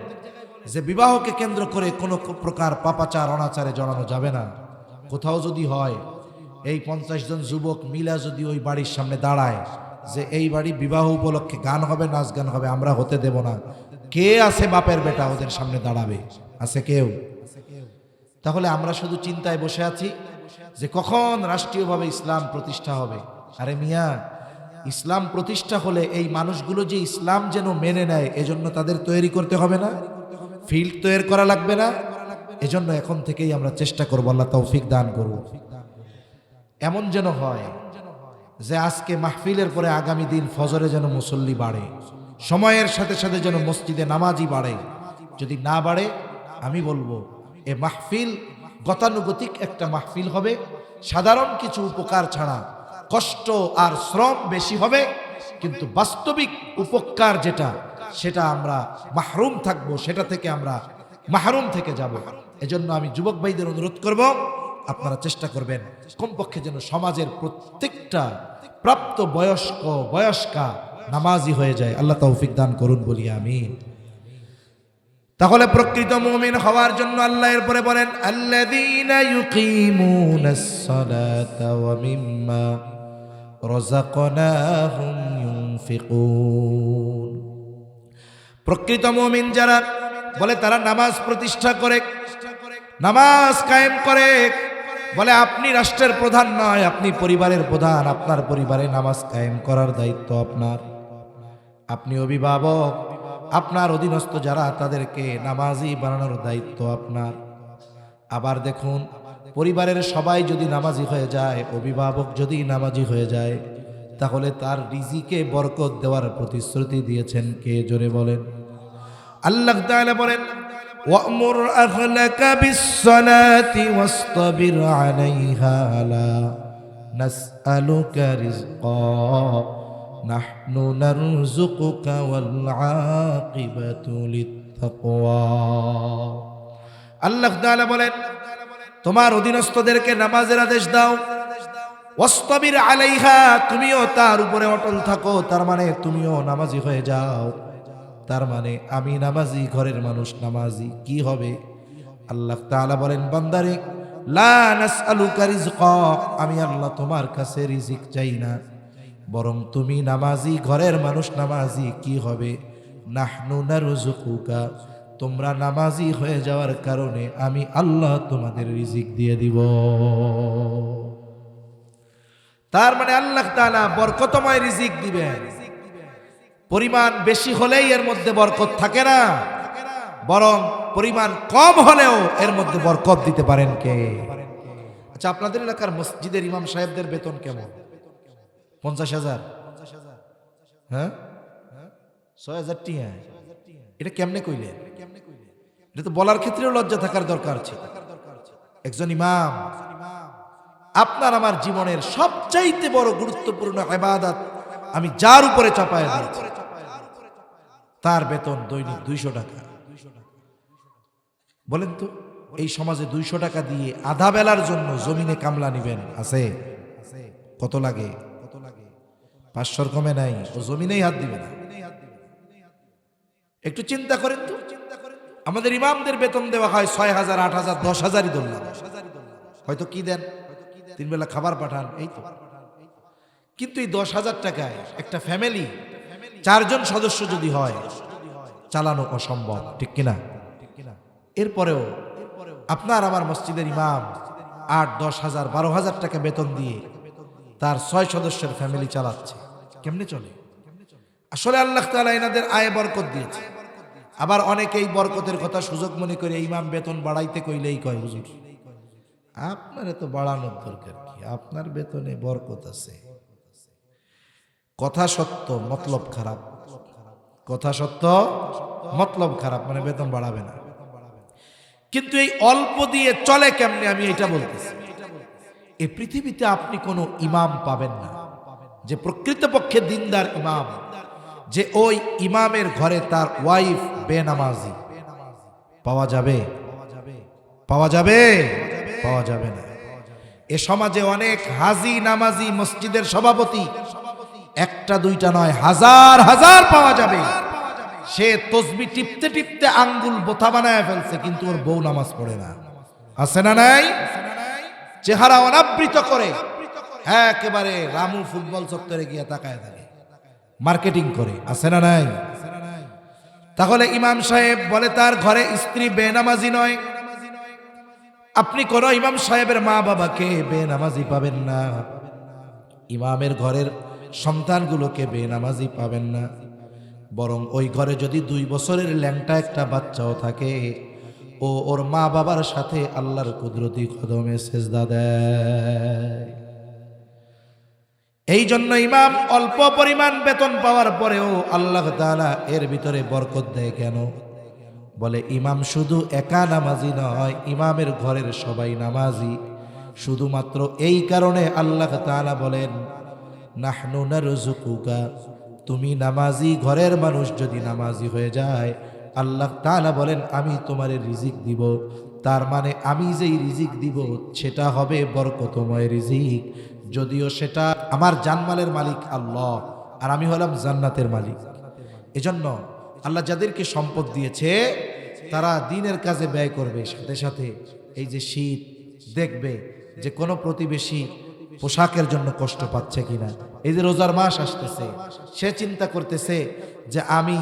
যে বিবাহকে কেন্দ্র করে কোনো প্রকার পাপাচার অনাচারে জড়ানো যাবে না। কোথাও যদি হয়, এই 50 জন যুবক মিলা যদি ওই বাড়ির সামনে দাঁড়ায় যে এই বাড়ি বিবাহ উপলক্ষে গান হবে, নাচ গান হবে, আমরা হতে দেব না, কে আছে বাপের বেটা ওদের সামনে দাঁড়াবে? আছে কেউ? তাহলে আমরা শুধু চিন্তায় বসে আছি যে কখন রাষ্ট্রীয়ভাবে ইসলাম প্রতিষ্ঠা হবে। আরে মিয়া, ইসলাম প্রতিষ্ঠা হলে এই মানুষগুলো যে ইসলাম যেন মেনে নেয়, এজন্য তাদের তৈরি করতে হবে না? ফিল্ড তৈরি করা লাগবে না? এজন্য এখন থেকেই আমরা চেষ্টা করব, আল্লাহ তৌফিক দান করব। এমন যেন হয় যে আজকে মাহফিলের পরে আগামী দিন ফজরে যেন মুসল্লি বাড়ে, সময়ের সাথে সাথে যেন মসজিদে নামাজি বাড়ে। যদি না বাড়ে, আমি বলবো এ মাহফিল গতানুগতিক একটা মাহফিল হবে, সাধারণ কিছু উপকার ছাড়া কষ্ট আর শ্রম বেশি হবে, কিন্তু বাস্তবিক উপকার যেটা, সেটা আমরা মাহরুম থাকব, সেটা থেকে আমরা মাহরুম থেকে যাব। এজন্য আমি যুবক ভাইদের অনুরোধ করব, আপনারা চেষ্টা করবেন কমপক্ষে যেন সমাজের প্রত্যেকটা প্রাপ্ত বয়স্কা নামাজি হয়ে যায়। আল্লাহ তৌফিক দান করুন, বলি আমিন। তাহলে প্রকৃত মুমিন হওয়ার জন্য আল্লাহ এরপরে বলেন, আল্লাযীনা ইউকিমুনাস সালাতা ওয়া মিম্মা রাযাকনাহুম ইউনফিকুন। প্রকৃত মুমিন যারা, বলে তারা নামাজ প্রতিষ্ঠা করে, নামাজ কায়েম করে। বলে আপনি রাষ্ট্রের প্রধান নয়, আপনি পরিবারের প্রধান, আপনার পরিবারে নামাজ কায়েম করার দায়িত্ব আপনার। আপনি অভিভাবক, আপনার অধীনস্থ যারা তাদেরকে নামাজি বানানোর দায়িত্ব আপনার। আবার দেখুন, পরিবারের সবাই যদি নামাজি হয়ে যায়, অভিভাবক যদি নামাজি হয়ে যায়, তাহলে তার রিজিকে বরকত দেওয়ার প্রতিশ্রুতি দিয়েছেন কে? জোরে বলেন। আল্লাহ তাআলা বলেন, ওয়া'মুর আহলাকা বিস-সালাতি ওয়াসতাবির আলাইহা লা নাসআলুকা রিজকা নাহনু নারযুকুকা ওয়াল আকিবাতু লিত-তাকওয়া। আল্লাহ তাআলা বলেন, তোমার অধীনস্থদেরকে নামাজের আদেশ দাও, ওয়াসতাবির আলাইহা, তুমিও তার উপরে অটল থাকো। তার মানে তুমিও নামাজি হয়ে যাও। তার মানে আমি নামাজি, ঘরের মানুষ নামাজি, কি হবে? আল্লাহ তাআলা বলেন, বান্দারে, লা নাসআলুকা রিজকা, আমি আল্লাহ তোমার কাছে রিজিক চাই না, বরং তুমি নামাজি, ঘরের মানুষ নামাজি, কি হবে? নাহনু নারযুকুকা, তোমরা নামাজি হয়ে যাওয়ার কারণে আমি আল্লাহ তোমাদের রিজিক দিয়ে দিব। তার মানে আল্লাহ তাআলা বরকতময় রিজিক দিবেন। পরিমাণ বেশি হলেই এর মধ্যে বরকত থাকে না, বরং পরিমাণ কম হলেও এর মধ্যে বরকত দিতে পারেন কে? আচ্ছা, আপনাদের এলাকার মসজিদের ইমাম সাহেবদের বেতন কেমন? 50,000? হ্যাঁ, 6,000 টিয়া। এটা কেমনে কইলেন? এটা তো বলার ক্ষেত্রেও লজ্জা থাকার দরকার ছিল। একজন ইমাম, আপনার আমার জীবনের সবচাইতে বড় গুরুত্বপূর্ণ ইবাদত আমি যার উপরে চাপায় দিয়েছি, তার বেতন দৈনিক 200 টাকা। বলেন তো, এই সমাজে 200 টাকা দিয়ে আধা বেলার জন্য জমিনে কামলা নিবেন? আছে? কত লাগে? 500 কমে নাই, ও জমিনেই হাত দিবে না। একটু চিন্তা করেন তো, আমাদের ইমামদের বেতন দেওয়া হয় 6,000, 8,000, 10,000ই ধরলাম। হয়তো কি দেন? 3 বেলা খাবার পাঠান, এই তো। কিন্তু এই 10,000 টাকায় একটা ফ্যামিলি 4 জন সদস্য যদি হয়, চালানো অসম্ভব, ঠিক কিনা? এরপরেও আপনার আমার মসজিদের ইমাম 8, 10,000, 12,000 টাকা বেতন দিয়ে তার 6 সদস্যের ফ্যামিলি চালাচ্ছে। কেমনে চলে? আসলে আল্লাহ তাআলা এনাদের আয়ে বরকত দিয়েছে। আবার অনেকেই বরকতের কথা সুযোগ মনে করে ইমাম বেতন বাড়াইতে কইলেই কয় হুজুর আপনার তো বাড়ানোর দরকার কি, আপনার বেতনে বরকত আছে। কথা সত্য, মতলব খারাপ। কথা সত্য, মতলব খারাপ, মানে বেতন বাড়াবে না। কিন্তু এই অল্প দিয়ে চলে কেমনে, আমি এটা বলতেছি। এই পৃথিবীতে আপনি কোনো ইমাম পাবেন না যে প্রকৃতপক্ষে দিনদার ইমাম, যে ওই ইমামের ঘরে তার ওয়াইফ বেনামাজি। পাওয়া যাবে? পাওয়া যাবে? পাওয়া যাবে না। এ সমাজে অনেক হাজি নামাজি মসজিদের সভাপতি, একটা দুইটা নয়, হাজার হাজার পাওয়া যাবে। সে তসবি টিপতে টিপতে আঙ্গুল বোথা বানায় ফেলছে, কিন্তু ওর বউ নামাজ পড়ে না। আছে না নাই? চেহারা অনাবৃত করে একেবারে রামু ফুটবল চত্বরে গিয়ে তাকায় থাকে, মার্কেটিং করে। আছে না নাই? তাহলে ইমাম সাহেব বলে তার ঘরে স্ত্রী বেনামাজি নয়। আপনি কোন ইমাম সাহেবের মা বাবাকে বেনামাজি পাবেন না, ইমামের ঘরের সন্তানগুলোকে বেনামাজি পাবেন না। বরং ওই ঘরে যদি 2 বছরের ল্যাংটা একটা বাচ্চাও থাকে, ও ওর মা বাবার সাথে আল্লাহর কুদরতি কদমে সেজদা দেয়। এই জন্য ইমাম অল্প পরিমাণ বেতন পাওয়ার পরেও আল্লাহ তাআলা এর ভিতরে বরকত দেয় কেন? বলে ইমাম শুধু একা নামাজি নয়, ইমামের ঘরের সবাই নামাজি। শুধুমাত্র এই কারণে আল্লাহ তাআলা বলেন নাহনু নারযুকুকা, তুমি নামাজি ঘরের মানুষ যদি নামাজি হয়ে যায়, আল্লাহ তাআলা বলেন আমি তোমারে রিজিক দিব। তার মানে আমি যেই রিজিক দিব সেটা হবে বরকতময় রিজিক, যদিও সেটা আমার জানমালের মালিক আল্লাহ, আর আমি হলাম জান্নাতের মালিক। এজন্য আল্লাহ যাদেরকে সম্পদ দিয়েছে তারা দিনের কাজে ব্যয় করবে, সাথে সাথে এই যে শীত দেখবে যে কোনো প্রতিবেশী পোশাকের জন্য কষ্ট পাচ্ছে কিনা। এই যে রোজার মাস আসতেছে, সে চিন্তা করতেছে যে আমি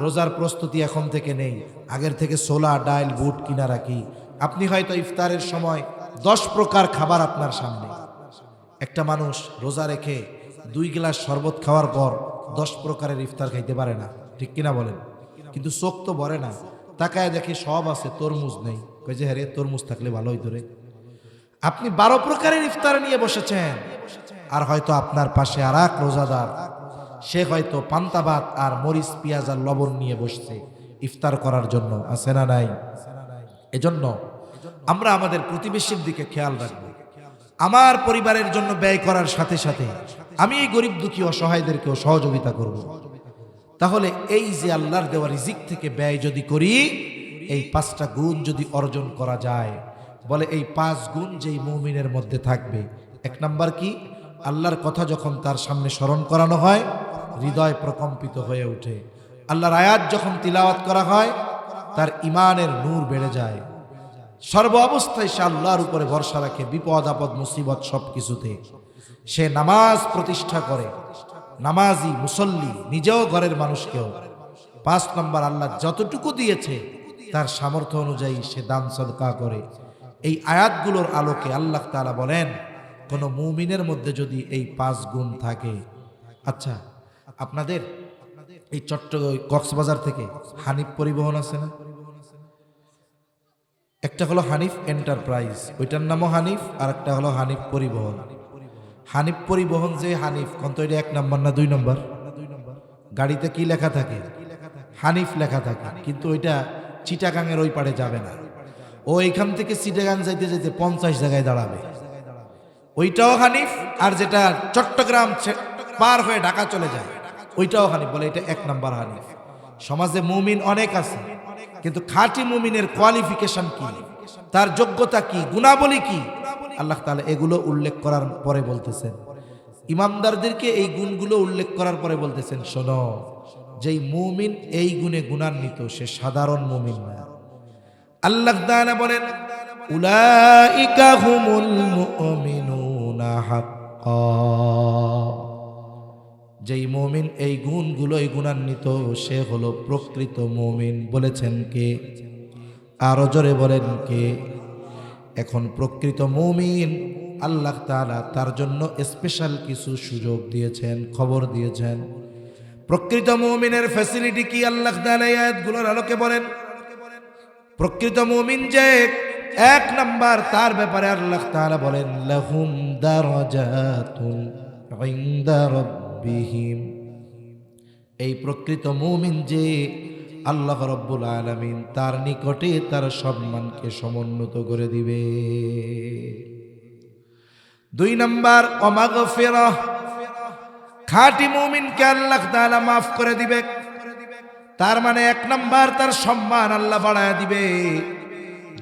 রোজার প্রস্তুতি এখন থেকে নেই, আগের থেকে ছোলা ডাল বুট কিনা রাখি। আপনি হয়তো ইফতারের সময় 10 প্রকার খাবার আপনার সামনে, একটা মানুষ রোজা রেখে 2 গ্লাস শরবত খাওয়ার পর 10 প্রকারের ইফতার খাইতে পারে না, ঠিক কিনা বলেন? কিন্তু চোখ তো ভরে না, তাকায় দেখে সব আছে, তরমুজ নেই, কই যে হ্যাঁ তরমুজ থাকলে ভালো হইতো রে। আপনি 12 প্রকারের ইফতার নিয়ে বসেছেন, আর হয়তো আপনার পাশে আর এক রোজাদার, সে হয়তো পান্তা ভাত আর মরিচ পেঁয়াজ আর লবণ নিয়ে বসছে ইফতার করার জন্য। আছে না নাই? এজন্য আমরা আমাদের প্রতিবেশীর দিকে খেয়াল রাখবো। আমার পরিবারের জন্য ব্যয় করার সাথে সাথে আমি এই গরিব দুঃখী অসহায়দেরকেও সহযোগিতা করব। তাহলে এই যে আল্লাহর দেওয়া রিজিক থেকে ব্যয় যদি করি, এই 5টা গুণ যদি অর্জন করা যায়, বলে এই 5 গুণ যেই মুমিনের মধ্যে থাকবে। 1 নাম্বার কি? আল্লাহর কথা যখন তার সামনে স্মরণ করানো হয়, হৃদয় প্রকম্পিত হয়ে ওঠে। আল্লাহর আয়াত যখন তিলাওয়াত করা হয়, তার ঈমানের নূর বেড়ে যায়। সর্ব অবস্থায় সে আল্লাহর উপরে ভরসা রাখে, বিপদ আপদ মুসিবত সব কিছুতে সে নামাজ প্রতিষ্ঠা করে। নামাজি মুসল্লি, নিজেও ঘরের মানুষকেও। 5 নম্বর, আল্লাহ যতটুকু দিয়েছে তার সামর্থ্য অনুযায়ী সে দান সদকা করে। এই আয়াতগুলোর আলোকে আল্লাহ তাআলা বলেন কোন মুমিনের মধ্যে যদি এই 5 গুণ থাকে। আচ্ছা, আপনাদের এই কক্সবাজার থেকে হানিফ পরিবহন আছে না? একটা হলো হানিফ এন্টারপ্রাইজ, ওইটার নামও হানিফ, আর একটা হলো হানিফ পরিবহন। হানিফ পরিবহন যে হানিফ, কোন তো এটা 1 নম্বর না 2 নম্বর? গাড়িতে কি লেখা থাকে? হানিফ লেখা থাকে, কিন্তু ওইটা চিটাগাংয়ের ওই পারে যাবে না। ও এইখান থেকে চিটাগাং যাইতে যেতে 50 জায়গায় দাঁড়াবে। ওইটাও হানিফ, আর যেটা চট্টগ্রাম পার হয়ে ঢাকা চলে যায় ওইটাও হানিফ। বলে এটা 1 নম্বর হানিফ। সমাজে মুমিন অনেক আছে, কিন্তু খাঁটি মুমিনের কোয়ালিফিকেশন কি, তার যোগ্যতা কি, গুণাবলী কি, আল্লাহ তাআলা এগুলো উল্লেখ করার পরে বলতেছেন, ইমানদারদেরকে এই গুণগুলো উল্লেখ করার পরে বলতেছেন, শোনো, যেই মুমিন এই গুণে গুণান্বিত সে সাধারণ মুমিন না। আল্লাহ তাআলা বলেন উলাইকা হুমুল মুমিনুনা হাক্কা, যেই মুমিন এই গুণগুলোই গুণান্বিত সে হলো প্রকৃত মুমিন। বলেছেন কে? আরো জোরে বলেন কে? এখন প্রকৃত মুমিন আল্লাহ তাআলা তার জন্য স্পেশাল কিছু সুযোগ দিয়েছেন, খবর দিয়েছেন। প্রকৃত মুমিনের ফ্যাসিলিটি কি আল্লাহ তাআলা এই আয়াতগুলোর আলোকে বলেন। প্রকৃত মুমিন যে এক নাম্বার, তার ব্যাপারে আল্লাহ তাআলা বলেন লাহুম দারাজাতুন ইনদা রাব্বিহিম। এই প্রকৃত মুমিন যে আল্লাহ রাব্বুল আলামিন তার নিকটে তার সম্মানকে সমুন্নত করে দিবে। দুই নাম্বার ওয়ামাগফিরাহ, খাঁটি মুমিনকে আল্লাহ তাআলা মাফ করে দিবে। তার মানে এক নাম্বার তার সম্মান আল্লাহ বাড়ায় দিবে,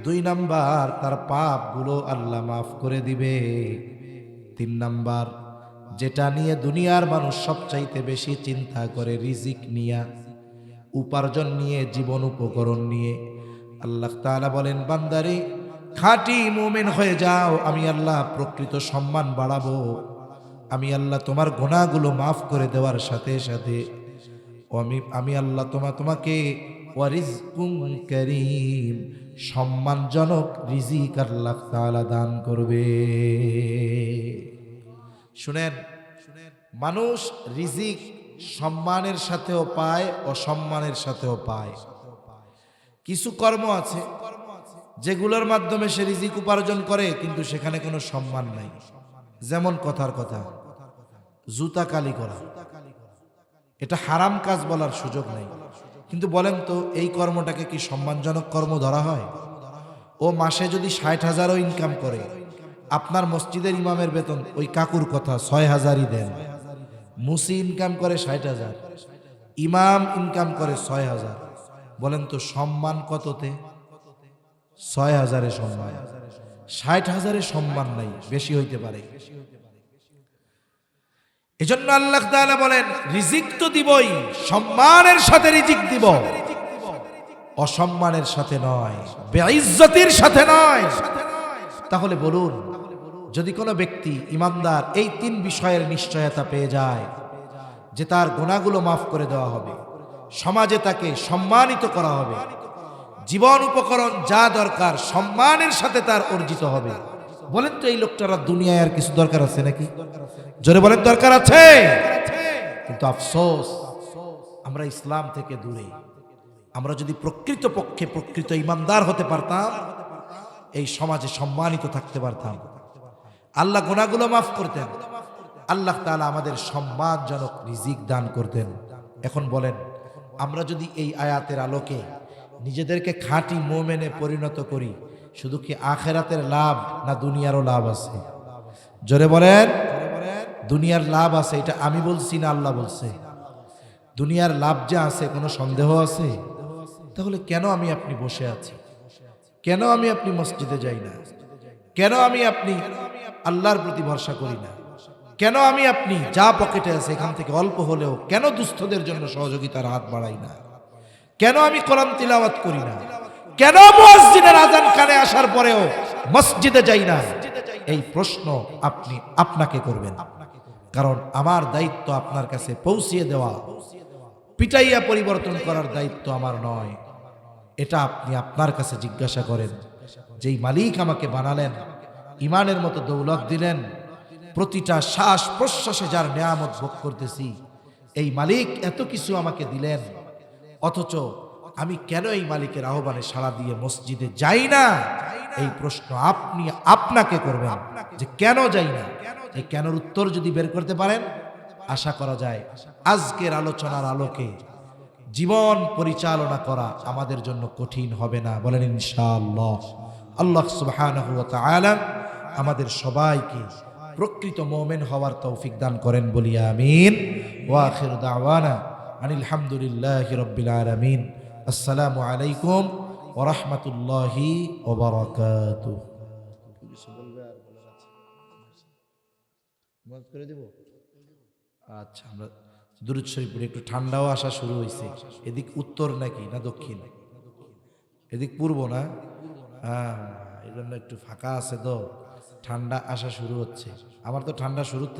দুই নাম্বার তার পাপগুলো আল্লাহ মাফ করে দিবে, তিন নাম্বার যেটা নিয়ে দুনিয়ার মানুষ সবচাইতে বেশি চিন্তা করে, রিজিক নিয়ে, উপার্জন নিয়ে, জীবন উপকরণ নিয়ে, আল্লাহ তাআলা বলেন বান্দারে খাঁটি মুমিন হয়ে যাও, আমি আল্লাহ প্রকৃত সম্মান বাড়াবো। আমি আল্লাহ তোমার গুনাহগুলো মাফ করে দেওয়ার সাথে সাথে আমি আল্লাহ তোমাকে ওয়ারিজকুম কারীম, সম্মানজনক রিজিক আল্লাহ তাআলা দান করবে। শুনেন, মানুষ রিজিক সম্মানের সাথেও পায়, অসম্মানের সাথেও পায়। কিছু কর্ম আছে যেগুলোর মাধ্যমে সে রিজিক উপার্জন করে, কিন্তু সেখানে কোনো সম্মান নাই। যেমন কথার কথা, জুতা কালি করা, এটা হারাম কাজ বলার সুযোগ নেই, কিন্তু বলেন তো এই কর্মটাকে কি সম্মানজনক কর্ম ধরা হয়? ও মাসে যদি 60,000ও ইনকাম করে, আপনার মসজিদের ইমামের বেতন ওই কাকুর কথা 6,000ই দেন। মুসি ইনকাম করে 60,000, ইমাম ইনকাম করে 6,000। বলেন তো সম্মান কততে? 6,000-এ সম্মান, 60,000-এ সম্মান নাই, বেশি হইতে পারে। এজন্য আল্লাহ তাআলা বলেন রিজিক তো দিবই, সম্মানের সাথে রিজিক দিব, অসম্মানের সাথে নয়, বেইজ্জতির সাথে নয়। তাহলে বলুন, যদি কোনো ব্যক্তি ইমানদার এই তিন বিষয়ের নিশ্চয়তা পেয়ে যায় যে তার গুনাহগুলো মাফ করে দেওয়া হবে, সমাজে তাকে সম্মানিত করা হবে, জীবন উপকরণ যা দরকার সম্মানের সাথে তার অর্জিত হবে, বলেন তো এই লোকটার দুনিয়ায় আর কিছু দরকার আছে নাকি? জোরে বলেন দরকার আছে। কিন্তু আফসোস, আমরা ইসলাম থেকে দূরে। আমরা যদি প্রকৃত পক্ষে প্রকৃত ইমানদার হতে পারতাম, এই সমাজে সম্মানিত থাকতে পারতাম, আল্লাহ গুনাহগুলো মাফ করতেন, আল্লাহ তাআলা আমাদের সম্মানজনক রিজিক দান করতেন। এখন বলেন, আমরা যদি এই আয়াতের আলোকে নিজেদেরকে খাঁটি মুমিনে পরিণত করি, শুধু কি আখিরাতের লাভ না দুনিয়ারও লাভ আছে? জোরে বলেন। দুনিয়ার লাভ আছে, এটা আমি বলছি না আল্লাহ বলছে। দুনিয়ার লাভ যে আছে, কোনো সন্দেহ আছে? তাহলে কেন আমি আপনি বসে আছি? কেন আমি আপনি মসজিদে যাই না? কেন আমি আপনি আল্লাহর প্রতি ভরসা করি না? কেন আমি আপনি যা পকেটে আছে এখান থেকে অল্প হলেও কেন দুস্থদের জন্য সহযোগিতার হাত বাড়াই না? কেন আমি কোরআন তিলাওয়াত করি না? কেন মুয়াজ্জিনের আযান কানে আসার পরেও মসজিদে যাই না? এই প্রশ্ন আপনি আপনাকে করবেন, কারণ আমার দায়িত্ব আপনার কাছে পৌঁছিয়ে দেওয়া, পিটাইয়া পরিবর্তন করার দায়িত্ব আমার নয়। এটা আপনি আপনার কাছে জিজ্ঞাসা করেন, যেই মালিক আমাকে বানালেন, ইমানের মতো দৌলত দিলেন, প্রতিটা শ্বাস প্রশ্বাসে যার নেয়ামত ভোগ করতেছি, এই মালিক এত কিছু আমাকে দিলেন, অথচ আমি কেন এই মালিকের আহ্বানে সাড়া দিয়ে মসজিদে যাই না? এই প্রশ্ন আপনি আপনাকে করবেন যে কেন যাই না। এই কেনর উত্তর যদি বের করতে পারেন, আশা করা যায় আজকের আলোচনার আলোকে জীবন পরিচালনা করা আমাদের জন্য কঠিন হবে না। বলেন ইনশাআল্লাহ। আল্লাহ সুবহানাহু ওয়া তাআলা আমাদের সবাইকে প্রকৃত মুমিন হওয়ার তৌফিক দান করেন, বলি আমিন। ওয়া আখিরু দাওয়ানা আনিল হামদুলিল্লাহি রাব্বিল আলামিন। আসসালামু আলাইকুম ওয়া রাহমাতুল্লাহি ওয়া বারাকাতুহু। করে দেব। আচ্ছা, আমরা দুরূদ শরীফ পড়ি। একটু ঠান্ডাও আসা শুরু হয়েছে। এদিক উত্তর নাকি না দক্ষিণ? এদিক পূর্ব না? হ্যাঁ, এই জন্য একটু ফাঁকা আছে তো, ঠান্ডা আসা শুরু হচ্ছে। আমার তো ঠান্ডা শুরুর থেকে